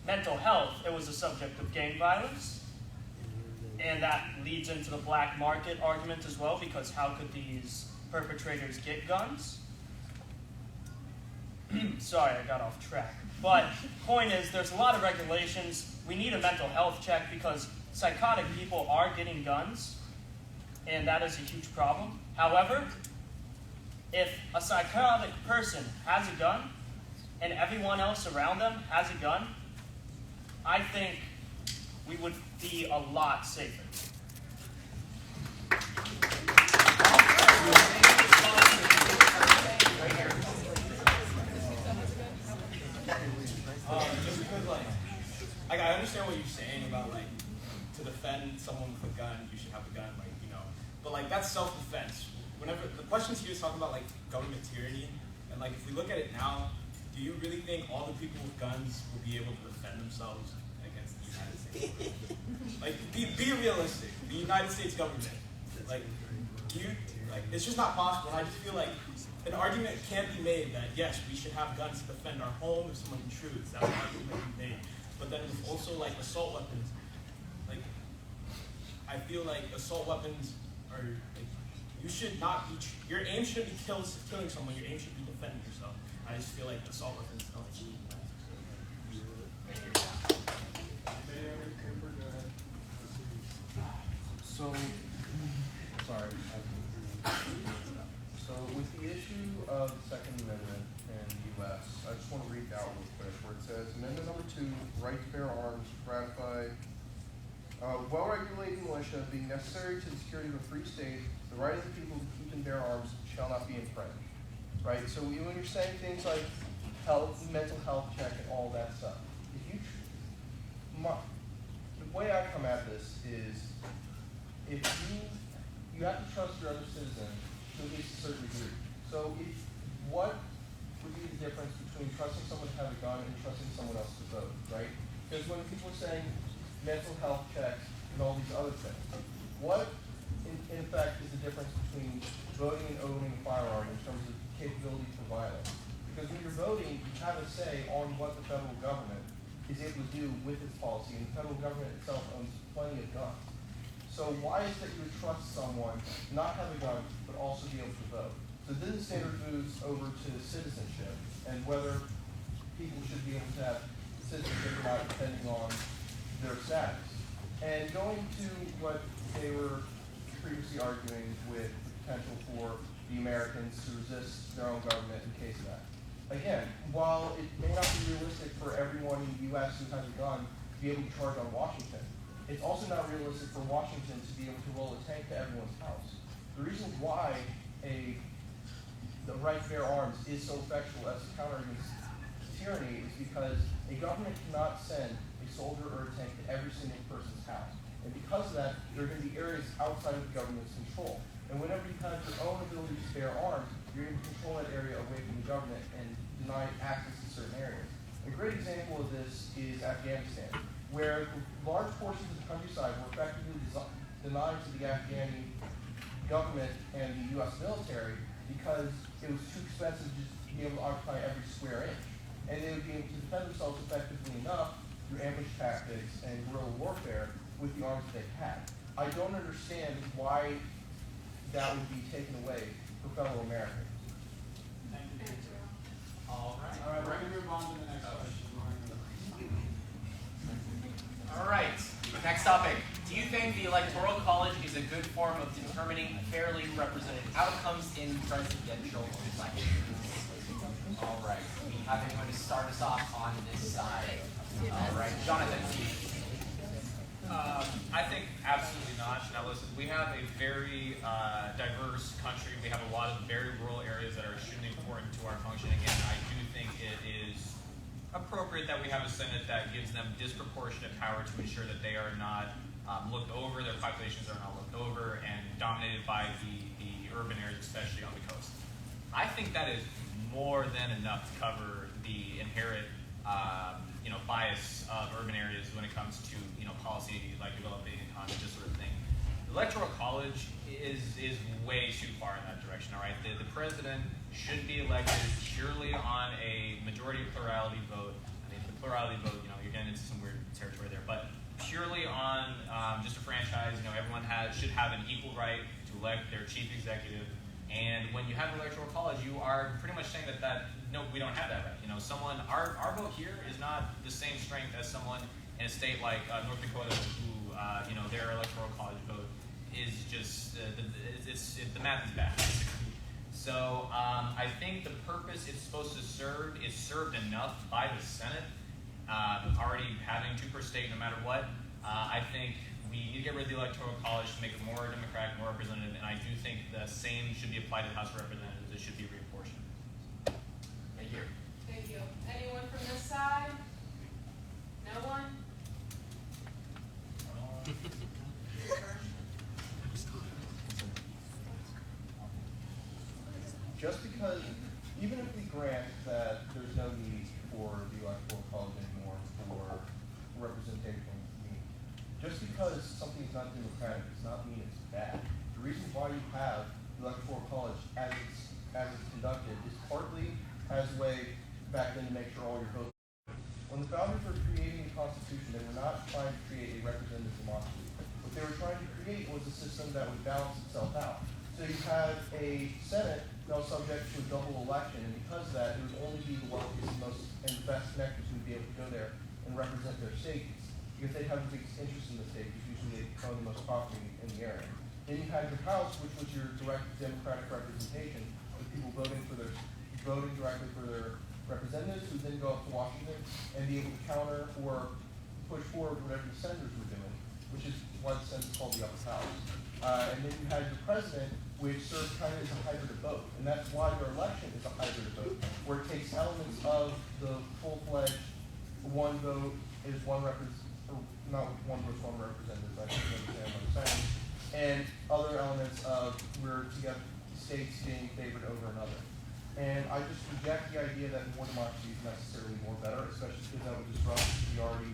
mental health. It was a subject of gang violence. And that leads into the black market argument as well, because how could these perpetrators get guns? Sorry, I got off track. But point is, there's a lot of regulations. We need a mental health check because psychotic people are getting guns, and that is a huge problem. However, if a psychotic person has a gun and everyone else around them has a gun, I think we would be a lot safer. Just because, like, I understand what you're saying about, like, to defend someone with a gun, you should have a gun, like, you know. But, like, that's self-defense. Whenever the questions here is talking about, like, government tyranny, and, like, if we look at it now, do you really think all the people with guns will be able to defend themselves against the United States? Like, be realistic. The United States government, like, it's just not possible. And I just feel like an argument can be made that, yes, we should have guns to defend our home if someone intrudes. That's an argument that can be made. But then with also, like, assault weapons, like, I feel like assault weapons are, like, you should not be, your aim shouldn't be killing someone, your aim should be defending yourself. I just feel like assault weapons don't. So, sorry. So with the issue of the Second Amendment in the U.S., I just want to read out real quick where it says, Amendment number 2, right to bear arms, ratified. Well-regulated militia being necessary to the security of a free state, the right of the people to keep and bear arms shall not be infringed. Right? So when you're saying things like health, mental health check, and all that stuff, the way I come at this is, if you have to trust your other citizen to at least a certain degree. So what would be the difference between trusting someone to have a gun and trusting someone else to vote, right? Because when people are saying mental health checks and all these other things, what in fact is the difference between voting and owning a firearm in terms of capability for violence? Because when you're voting, you have a say on what the federal government is able to do with its policy, and the federal government itself owns plenty of guns. So why is it that you would trust someone to not have a gun, but also be able to vote? So then the standard moves over to citizenship, and whether people should be able to have citizenship or not, depending on their status. And going to what they were previously arguing with the potential for the Americans to resist their own government in case of that. Again, while it may not be realistic for everyone in the U.S. who has a gun to be able to charge on Washington, it's also not realistic for Washington to be able to roll a tank to everyone's house. The reason why the right to bear arms is so effectual as a counter against tyranny is because a government cannot send a soldier or a tank to every single person's house. And because of that, there are going to be areas outside of the government's control. And whenever you have your own ability to bear arms, you're able to control that area away from the government and deny access to certain areas. A great example of this is Afghanistan, where large portions of the countryside were effectively denied to the Afghani government and the U.S. military because it was too expensive to be able to occupy every square inch. And they would be able to defend themselves effectively enough through ambush tactics and guerrilla warfare with the arms that they had. I don't understand why that would be taken away for fellow Americans. Thank you. All right. All right, we're going to move on to the next question. All right, next topic. Do you think the Electoral College is a good form of determining fairly represented outcomes in presidential elections? All right, we have anyone to start us off on this side. All right, Jonathan. I think absolutely not. Now listen, we have a very diverse country. We have a lot of very rural areas that are extremely important to our functioning, and I do think it is appropriate that we have a Senate that gives them disproportionate power to ensure that they are not looked over, their populations are not looked over, and dominated by the urban areas, especially on the coast. I think that is more than enough to cover the inherent bias of urban areas when it comes to policy like developing economy, this sort of thing. The Electoral College is way too far in that direction. All right, the president should be elected purely on a majority plurality vote. I mean, the plurality vote, you're getting into some weird territory there, but purely on just a franchise. Everyone should have an equal right to elect their chief executive. And when you have an Electoral College, you are pretty much saying that no, we don't have that right. Our vote here is not the same strength as someone in a state like North Dakota, who their Electoral College vote is just the math is bad. So I think the purpose it's supposed to serve is served enough by the Senate. already having 2 per state no matter what. I think we need to get rid of the Electoral College to make it more democratic, more representative, and I do think the same should be applied to the House of Representatives. It should be reapportioned. Thank you. Thank you. Anyone from this side? No one? Just because, even if we grant that there's no need for the electoral college anymore for representational need, just because something's not democratic does not mean it's bad. The reason why you have the electoral college as it's conducted is partly as a way back then to make sure all your votes. When the founders were creating the Constitution, they were not trying to create a representative democracy. What they were trying to create was a system that would balance itself out. So you had a Senate that was subject to a double election, and because of that, it would only be the wealthiest and the best connectors who would be able to go there and represent their states. Because they have the biggest interest in the state, because usually they own the most property in the area. Then you had your House, which was your direct democratic representation, with people voting directly for their representatives, who then go up to Washington and be able to counter or push forward whatever the senators were doing, which is why the Senate is called the upper house. And then you had your president, which serves kind of as a hybrid of both. And that's why your election is a hybrid of both, where it takes elements of the full-fledged one vote is one not one vote, one representative, I think you understand what I'm saying, and other elements of where you have states being favored over another. And I just reject the idea that more democracy is necessarily more better, especially because that would disrupt the already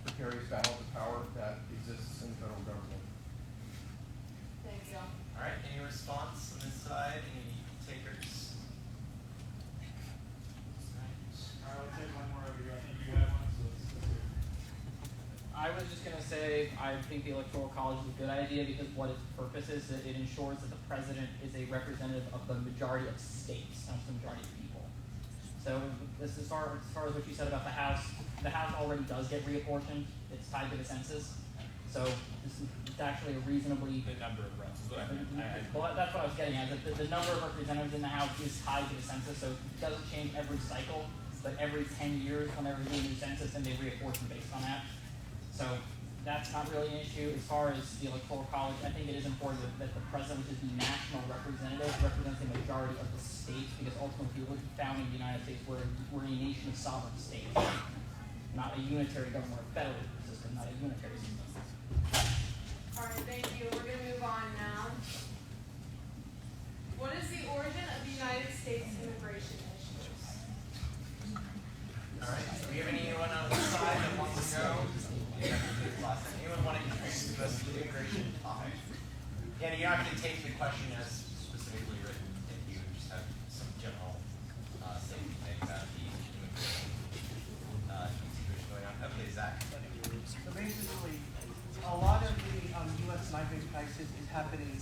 precarious balance of power that exists in the federal government. Thank you. All right, any response on this side? Any takers? I would take one more over here. I think you had one, so let's do it. I was just going to say I think the Electoral College is a good idea because what its purpose is that it ensures that the president is a representative of the majority of states, not the majority of people. So this as far as what you said about the House already does get reapportioned. It's tied to the census. So it's actually a reasonably... The number of reps. Well, that's what I was getting at. The number of representatives in the House is tied to the census, so it doesn't change every cycle, but every 10 years whenever we do a new census, and they reapportion based on that. So that's not really an issue. As far as the Electoral College, I think it is important that the president, which is the national representative, represents the majority of the states, because ultimately, if you look at founding the United States, we're a nation of sovereign states, not a unitary government or federal system, not a unitary system. All right, thank you. We're going to move on now. What is the origin of the United States immigration issues? All right, do we have anyone on this side that wants to go? Anyone want to introduce us to the immigration topic? Yeah, you're not going to take the question as specifically written if you just have some general statement things about the immigration situation going on. Okay, Zach. So basically, a lot of the U.S. migrant crisis is happening in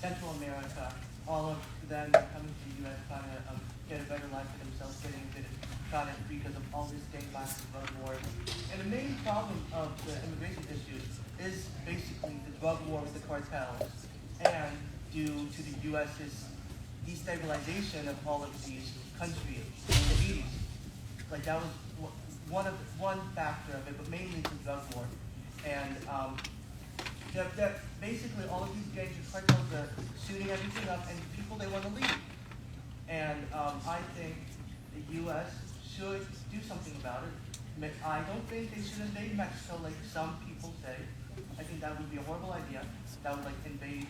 Central America. All of them coming to the U.S. trying to get a better life for themselves, trying to because of all this gang violence and drug war. And the main problem of the immigration issue is basically the drug war with the cartels, and due to the U.S.'s destabilization of all of these countries in the 80s. Like that was one factor of it, but mainly the drug war. And basically all of these gangs and cartels are shooting everything up, and people, they want to leave. And I think the U.S. should do something about it. I don't think they should invade Mexico like some people say. I think that would be a horrible idea. That would invade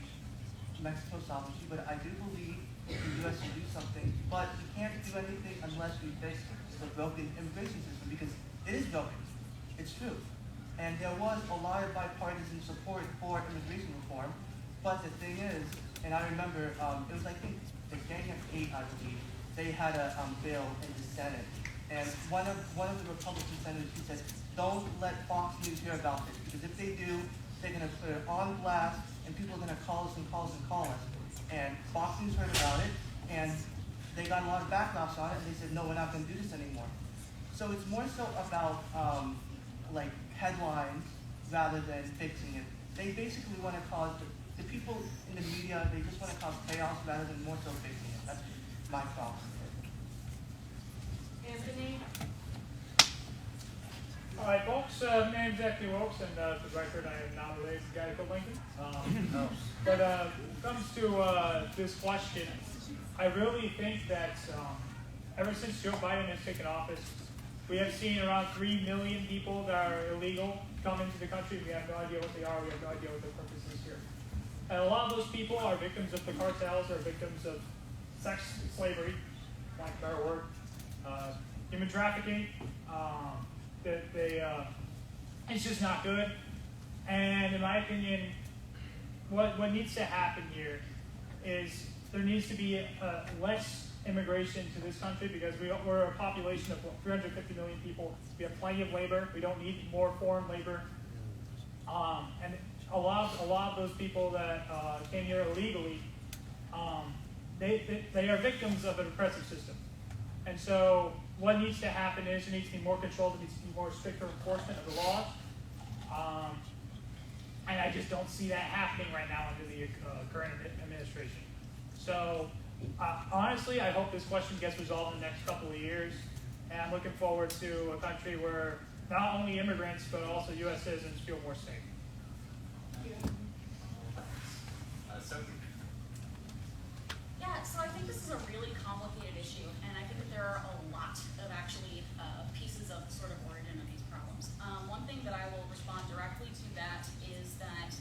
Mexico's sovereignty. But I do believe the U.S. should do something. But we can't do anything unless we fix the broken immigration system, because it is broken. It's true. And there was a lot of bipartisan support for immigration reform. But the thing is, and I remember, it was, I think, the Gang of 8, I believe, they had a bill in the Senate. And one of the Republican senators, he said, don't let Fox News hear about this, because if they do, they're going to put it on blast, and people are going to call us and call us and call us. And Fox News heard about it, and they got a lot of backlash on it, and they said, no, we're not going to do this anymore. So it's more so about headlines rather than fixing it. They basically want to cause, the people in the media, they just want to cause chaos rather than more so fixing it. That's my problem. Anthony? Alright folks, my name's Anthony Wilkes, and for the record I am not related to the guy called Lincoln. But when it comes to this question, I really think that ever since Joe Biden has taken office, we have seen around 3 million people that are illegal come into the country. We have no idea what they are, we have no idea what their purpose is here. And a lot of those people are victims of the cartels, or victims of sex slavery, lack of a better word, human trafficking. It's just not good. And in my opinion, what needs to happen here is there needs to be less immigration to this country, because we're a population of 350 million people. We have plenty of labor. We don't need more foreign labor. And a lot of those people that came here illegally, they are victims of an oppressive system. And so what needs to happen is there needs to be more control, there needs to be more stricter enforcement of the laws. And I just don't see that happening right now under the current administration. So honestly, I hope this question gets resolved in the next couple of years. And I'm looking forward to a country where not only immigrants, but also U.S. citizens feel more safe. Yeah, so I think this is a really complicated issue, and I think that there are a lot of actually pieces of the sort of origin of these problems. One thing that I will respond directly to that is that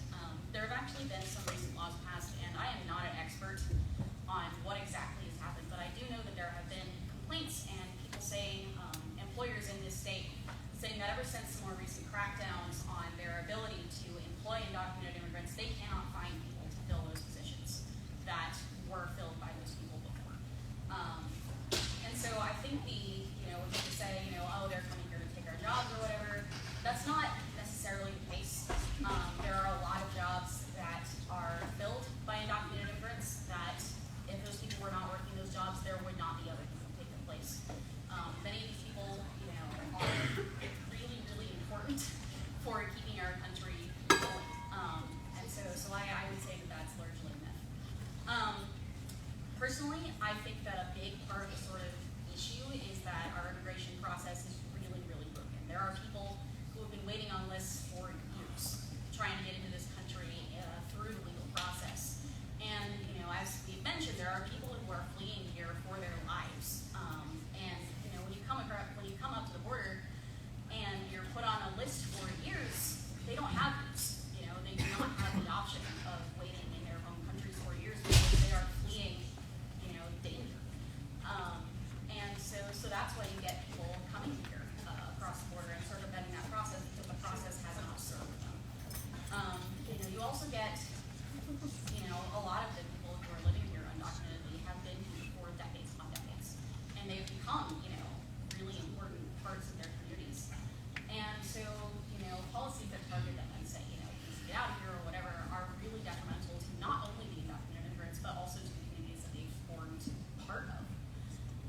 there have actually been some recent laws passed, and I am not an expert on what exactly has happened, but I do know that there have been complaints and people saying, employers in this state, saying that ever since some more recent crackdowns on their ability to employ undocumented immigrants, they cannot find people to fill those positions that were filled by those people before. And so I think when people say, oh, they're coming here to take our jobs or whatever, that's not necessarily the case. There are a lot of jobs that are filled by undocumented immigrants that if those people were not working those jobs, there would not be other people taking place. Many of these people, are really, really important for keeping our country going. And so I would say that that's largely a myth. Personally, I think that a big part of the sort of issue is that our immigration process is really, really broken. There are people who have been waiting on lists for years, trying to get into this country through the legal process. And, as we've mentioned, there are people who are fleeing here for their lives. And, when you come up to the border and you're put on a list for years, they don't have these. They do not have the option of waiting in their home countries for years because they are fleeing, danger. And so that's why you get people coming here across the border and circumventing that process because the process has not served them. You also get, a lot of the people who are living here undocumentedly have been here for decades upon decades, and they've become, really important parts of their communities. And so, policies that target them and say, please get out of here or whatever are really detrimental to not only the undocumented immigrants, but also to the communities that they've formed part of.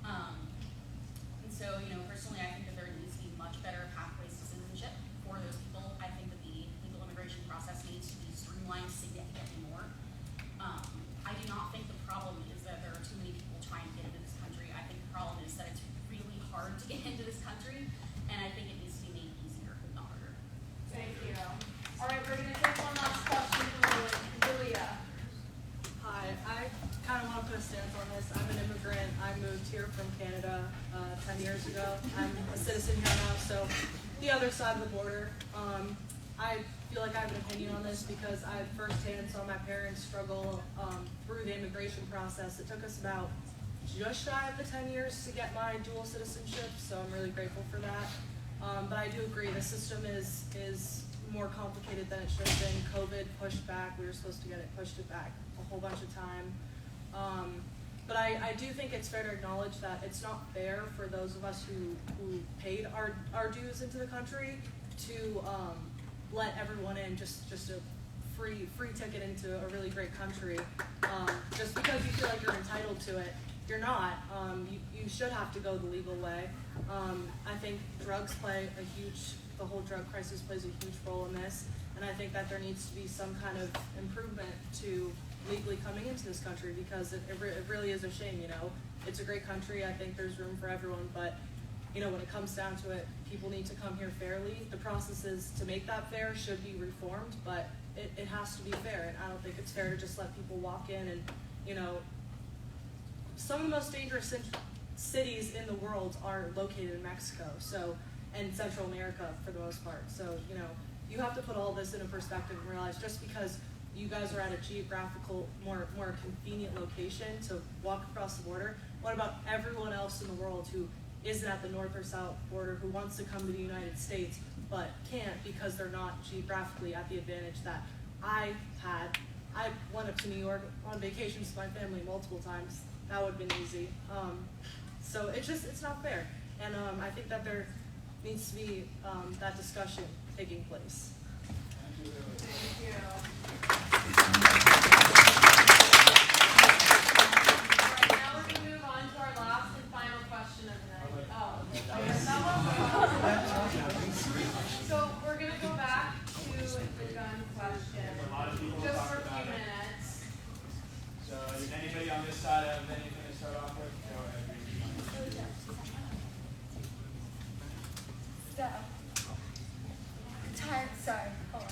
And so, personally, I think that there needs to be much better pathways to citizenship for those people. I think that the legal immigration process needs to be streamlined significantly more. I do not think the problem is that there are too many people trying to get into this country. I think the problem is that it's really hard to get into this country, and I think it needs to be made easier, not harder. Thank you. All right, we're going to take one last question from Julia. Hi, I kind of want to put a stance on this. I'm an immigrant. I moved here from Canada 10 years ago. I'm a citizen here now, so the other side of the border. I feel like I have an opinion on this because I firsthand saw my parents struggle through the immigration process. It took us about just shy of the 10 years to get my dual citizenship, so I'm really grateful for that. But I do agree, the system is more complicated than it should have been. COVID pushed back, we were supposed to get it, pushed it back a whole bunch of time. But I do think it's fair to acknowledge that it's not fair for those of us who paid our dues into the country to let everyone in, just a free ticket into a really great country. Just because you feel like you're entitled to it, you're not. You should have to go the legal way. I think drugs play the whole drug crisis plays a huge role in this, and I think that there needs to be some kind of improvement to legally coming into this country, because it really is a shame. It's a great country. I think there's room for everyone, but when it comes down to it, people need to come here fairly. The processes to make that fair should be reformed, but it has to be fair. And I don't think it's fair to just let people walk in and, some of the most dangerous cities in the world are located in Mexico, and Central America for the most part. So, you have to put all this into perspective and realize just because you guys are at a geographical, more convenient location to walk across the border, what about everyone else in the world who isn't at the north or south border, who wants to come to the United States but can't because they're not geographically at the advantage that I had? I went up to New York on vacations with my family multiple times. That would have been easy. So it's not fair. And I think that there needs to be that discussion taking place. Thank you. Right now we're going to move on to our last and final question of the night. So we're going to go back to the gun question just for a few minutes. So does anybody on this side have anything to start off with? Go ahead. Sorry, hold on.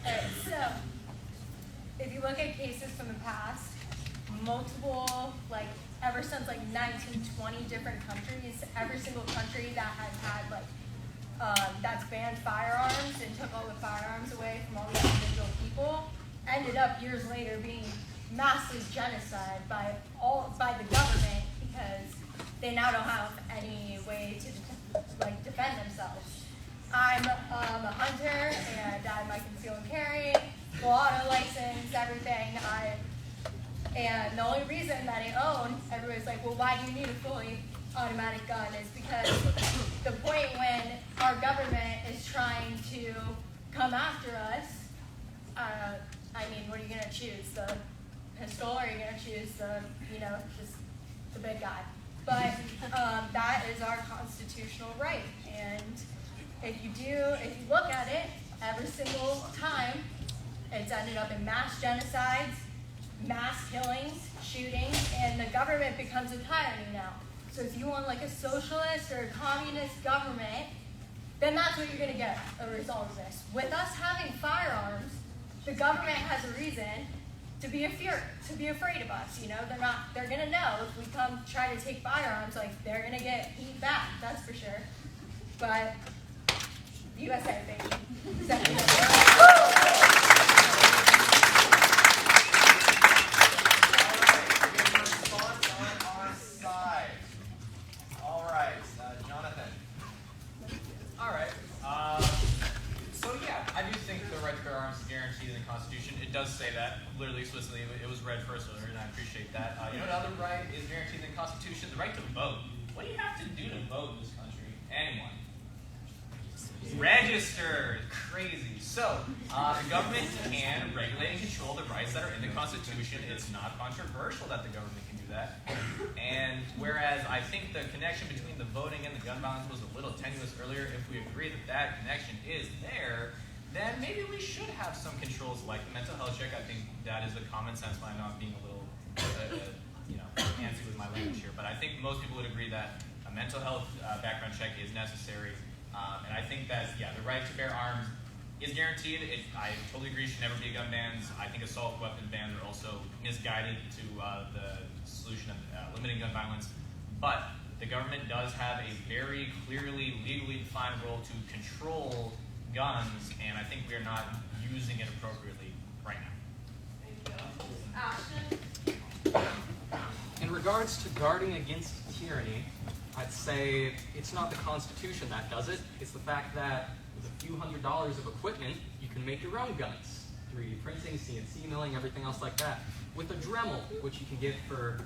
Alright, so if you look at cases from the past, multiple, ever since 19, 20 different countries, every single country that has had that's banned firearms and took all the firearms away from all the individual people, ended up years later being massive genocide by the government because they now don't have any way to defend themselves. I'm a hunter and I have my conceal and carry, full auto license, everything. And the only reason that I own, everybody's like, well, why do you need a fully automatic gun? Is because the point when our government is trying to come after us, what are you going to choose? The pistol, or are you going to choose the, just the big guy? But that is our constitutional right. And if you look at it, every single time, it's ended up in mass genocides, mass killings, shootings, and the government becomes a tyranny now. So if you want a socialist or a communist government, then that's what you're going to get a result of this. With us having firearms, the government has a reason to be afraid of us. They're going to know if we come try to take firearms, they're going to get heat back, that's for sure. But USA, baby. Jonathan. All right. So yeah, I do think the right to bear arms is guaranteed in the Constitution. It does say that, literally explicitly. It was read first earlier, and I appreciate that. Another right is guaranteed in the Constitution: the right to vote. What do you have to do to vote in this country? Anyone. Register. Crazy. So, the government can regulate and control the rights that are in the Constitution. It's not controversial that the government can do that. And whereas I think the connection between the voting and the gun violence was a little tenuous earlier, if we agree that that connection is there, then maybe we should have some controls like the mental health check. I think that is a common sense by not being a little, fancy with my language here. But I think most people would agree that a mental health background check is necessary. And I think that, the right to bear arms is guaranteed. I totally agree it should never be gun bans. I think assault weapon bans are also misguided to the solution of limiting gun violence. But the government does have a very clearly, legally defined role to control guns, and I think we are not using it appropriately right now. Thank you. Ashton? In regards to guarding against tyranny, I'd say it's not the Constitution that does it. It's the fact that with a few $100s of equipment, you can make your own guns. 3D printing, CNC milling, everything else like that. With a Dremel, which you can get for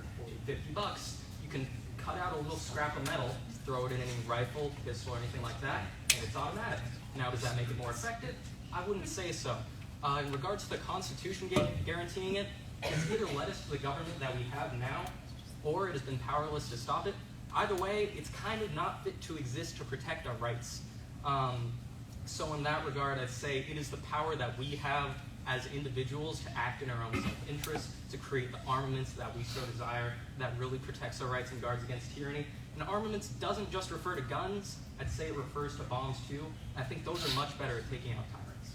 $50, you can cut out a little scrap of metal, throw it in any rifle, pistol, or anything like that, and it's automatic. Now, does that make it more effective? I wouldn't say so. In regards to the Constitution guaranteeing it, it's either led us to the government that we have now, or it has been powerless to stop it. Either way, it's kind of not fit to exist to protect our rights. So in that regard, I'd say it is the power that we have as individuals to act in our own self-interest, to create the armaments that we so desire, that really protects our rights and guards against tyranny. And armaments doesn't just refer to guns, I'd say it refers to bombs too. I think those are much better at taking out tyrants.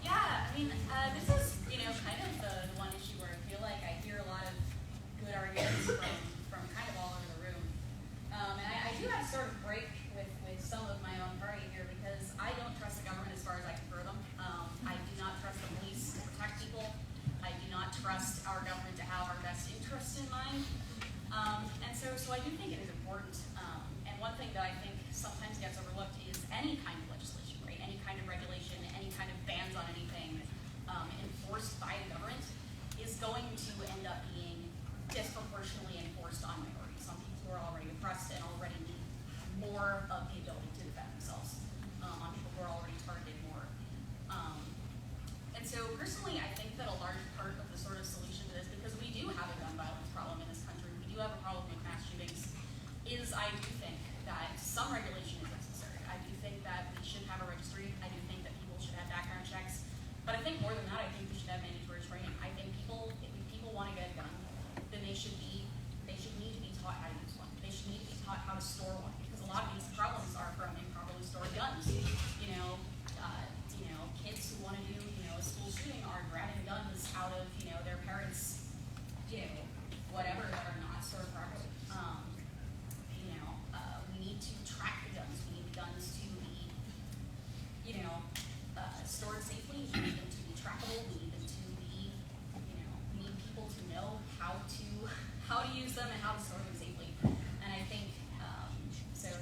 Yeah, I mean, this is, kind of the one issue where I feel like I hear a lot of good arguments from kind of all over the room. And I do have to sort of break with some of my own party here because I don't trust the government as far as I can throw them. I do not trust the police to protect people. I do not trust our government to have our best interests in mind. And so I do think it is important. And one thing that I think sometimes gets overlooked is any kind of legislation, right? Any kind of regulation, any kind of bans on anything enforced by the government is going to end up being disproportionately enforced on minorities, on people who are already oppressed and already need more of the ability to defend themselves, on people who are already targeted more. And so personally, I think that a large part of the sort of solution to this, because we do have a gun violence problem in this country, we do have a problem with mass shootings, is I do think that some regulation is necessary. I do think that we should have a registry. I do think that people should have background checks. But I think more than that, I think we should have mandatory training. I think if people want to get a gun, then they should need to be taught how to use one. They should need to be taught how to store one, because a lot of these problems are from improperly stored guns. Kids who want to do a school shooting are grabbing guns out of their parents' whatever that are not stored properly. We need to track the guns. We need the guns to be stored safely. We need them to be trackable. We need them to be we need people to know how to use them and how to store them safely. And I think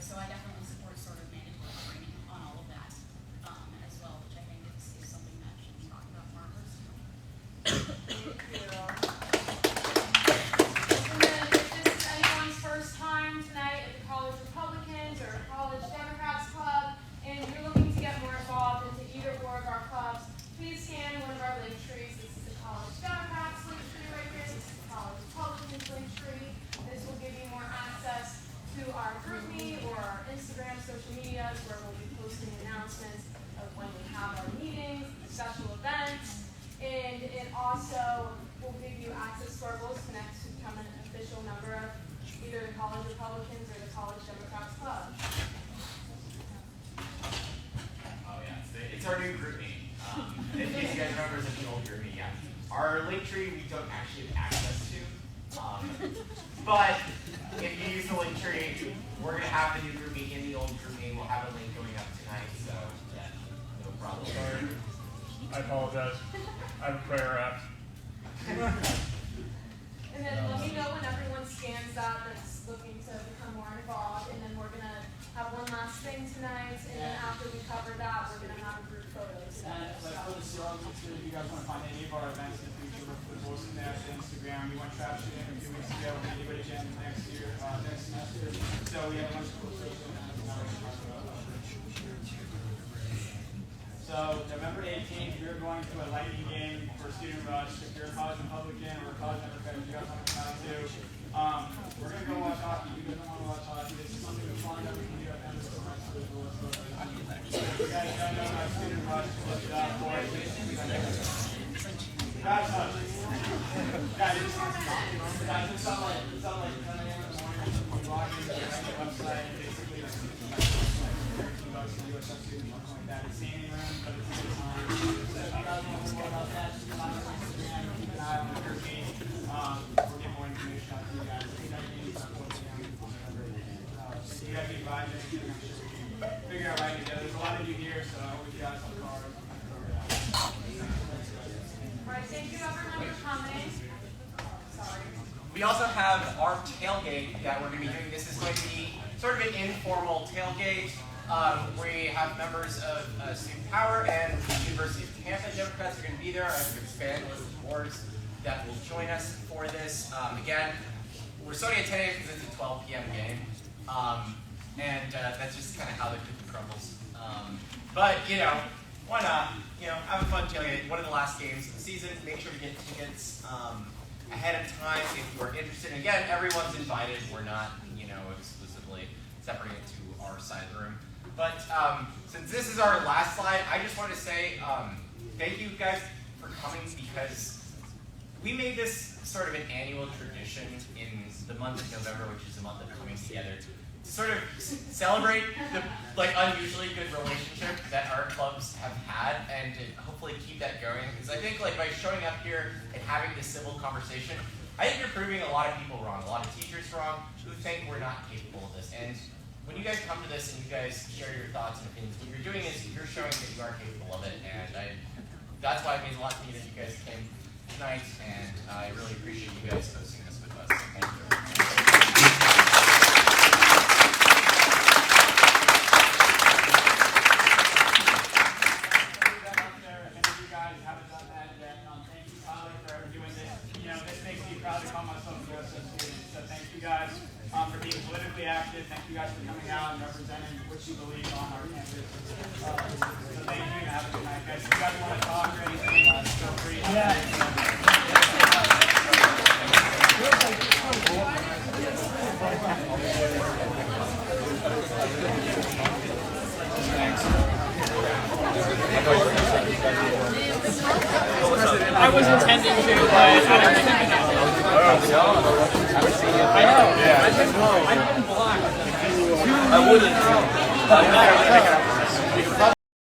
so I definitely support sort of mandatory training on all of that as well, which I think is something that should be talked about more personally. And then if this is anyone's first time tonight at the College Republicans or College Democrats Club, and you're looking to get more involved into either or of our clubs, please scan one of our link trees. This is the College Democrats link tree right here. This is the College Republicans link tree. This will give you more access to our GroupMe or our Instagram social medias where we'll be posting announcements of when we have our meetings, special events, and it also will give you access to our Voice Connect to become an official member of either the College Republicans or the College Democrats Club. Oh yeah, it's our new GroupMe. In case you guys remember, it's the old GroupMe. Yeah, our link tree we don't actually have access to, but if you use the link tree, we're gonna have the new GroupMe in the old GroupMe. We'll have a link going up tonight, so yeah, no problem. Sorry. I apologize. I have a prayer app. And then let me know when everyone scans that that's looking to become more involved. And then we're going to have one last thing tonight. And then after we cover that, we're going to have a group photo together. For the CR, if you guys want to find any of our events in the future, we're posting that to Instagram. We went trash shooting a few weeks ago. We're going to give it again next semester. So we have a bunch of cool social events. So November 18th, we're going to a lightning game for Student Rush. If you're a college Republican or a college Democrat, you guys want to come out too. We're going to go watch hockey. You guys don't want to watch hockey. This is something fun that we can do at the end of the semester. You guys don't know about Student Rush, look it up. Guys, it's on like 10 a.m. in the morning. You log into the website. Basically, $13 for USF student, something like that. It's standing room, but it's in time. So if you guys want to know more about that, you can log on Instagram, keep an eye on the GroupMe. We'll get more information out to you guys. If you guys need something, if you guys need rides or anything, I'm sure we can figure out right together. There's a lot of you here, so I hope you guys have cars. Alright, thank you everyone for coming. Sorry. We also have our tailgate that we're going to be doing. This is going to be sort of an informal tailgate. We have members of Student Power and the University of Tampa Democrats are going to be there. I have to expand the list of boards that will join us for this. Again, we're starting at 10 a.m. because it's a 12 p.m. game. And that's just kind of how the cookie crumbles. But, why not? Have a fun tailgate. One of the last games of the season. Make sure to get tickets ahead of time if you are interested. And again, everyone's invited. We're not, exclusively separating it to our side of the room. But since this is our last slide, I just want to say thank you guys for coming, because we made this sort of an annual tradition in the month of November, which is the month of coming together, to sort of celebrate the unusually good relationship that our clubs have had, and to hopefully keep that going. Because I think by showing up here and having this civil conversation, I think you're proving a lot of people wrong, a lot of teachers wrong, who think we're not capable of this. And when you guys come to this and you guys share your thoughts and opinions, what you're doing is you're showing that you are capable of it. And that's why it means a lot to me that you guys came tonight, and I really appreciate you guys hosting this with us. Thank you. For being politically active. Thank you guys for coming out and representing what you believe on our campus. So thank you and have a good night, guys. If you guys want to talk or anything, feel free. I was intending to, but I don't think I know. I know. Yeah. I didn't block. I wouldn't.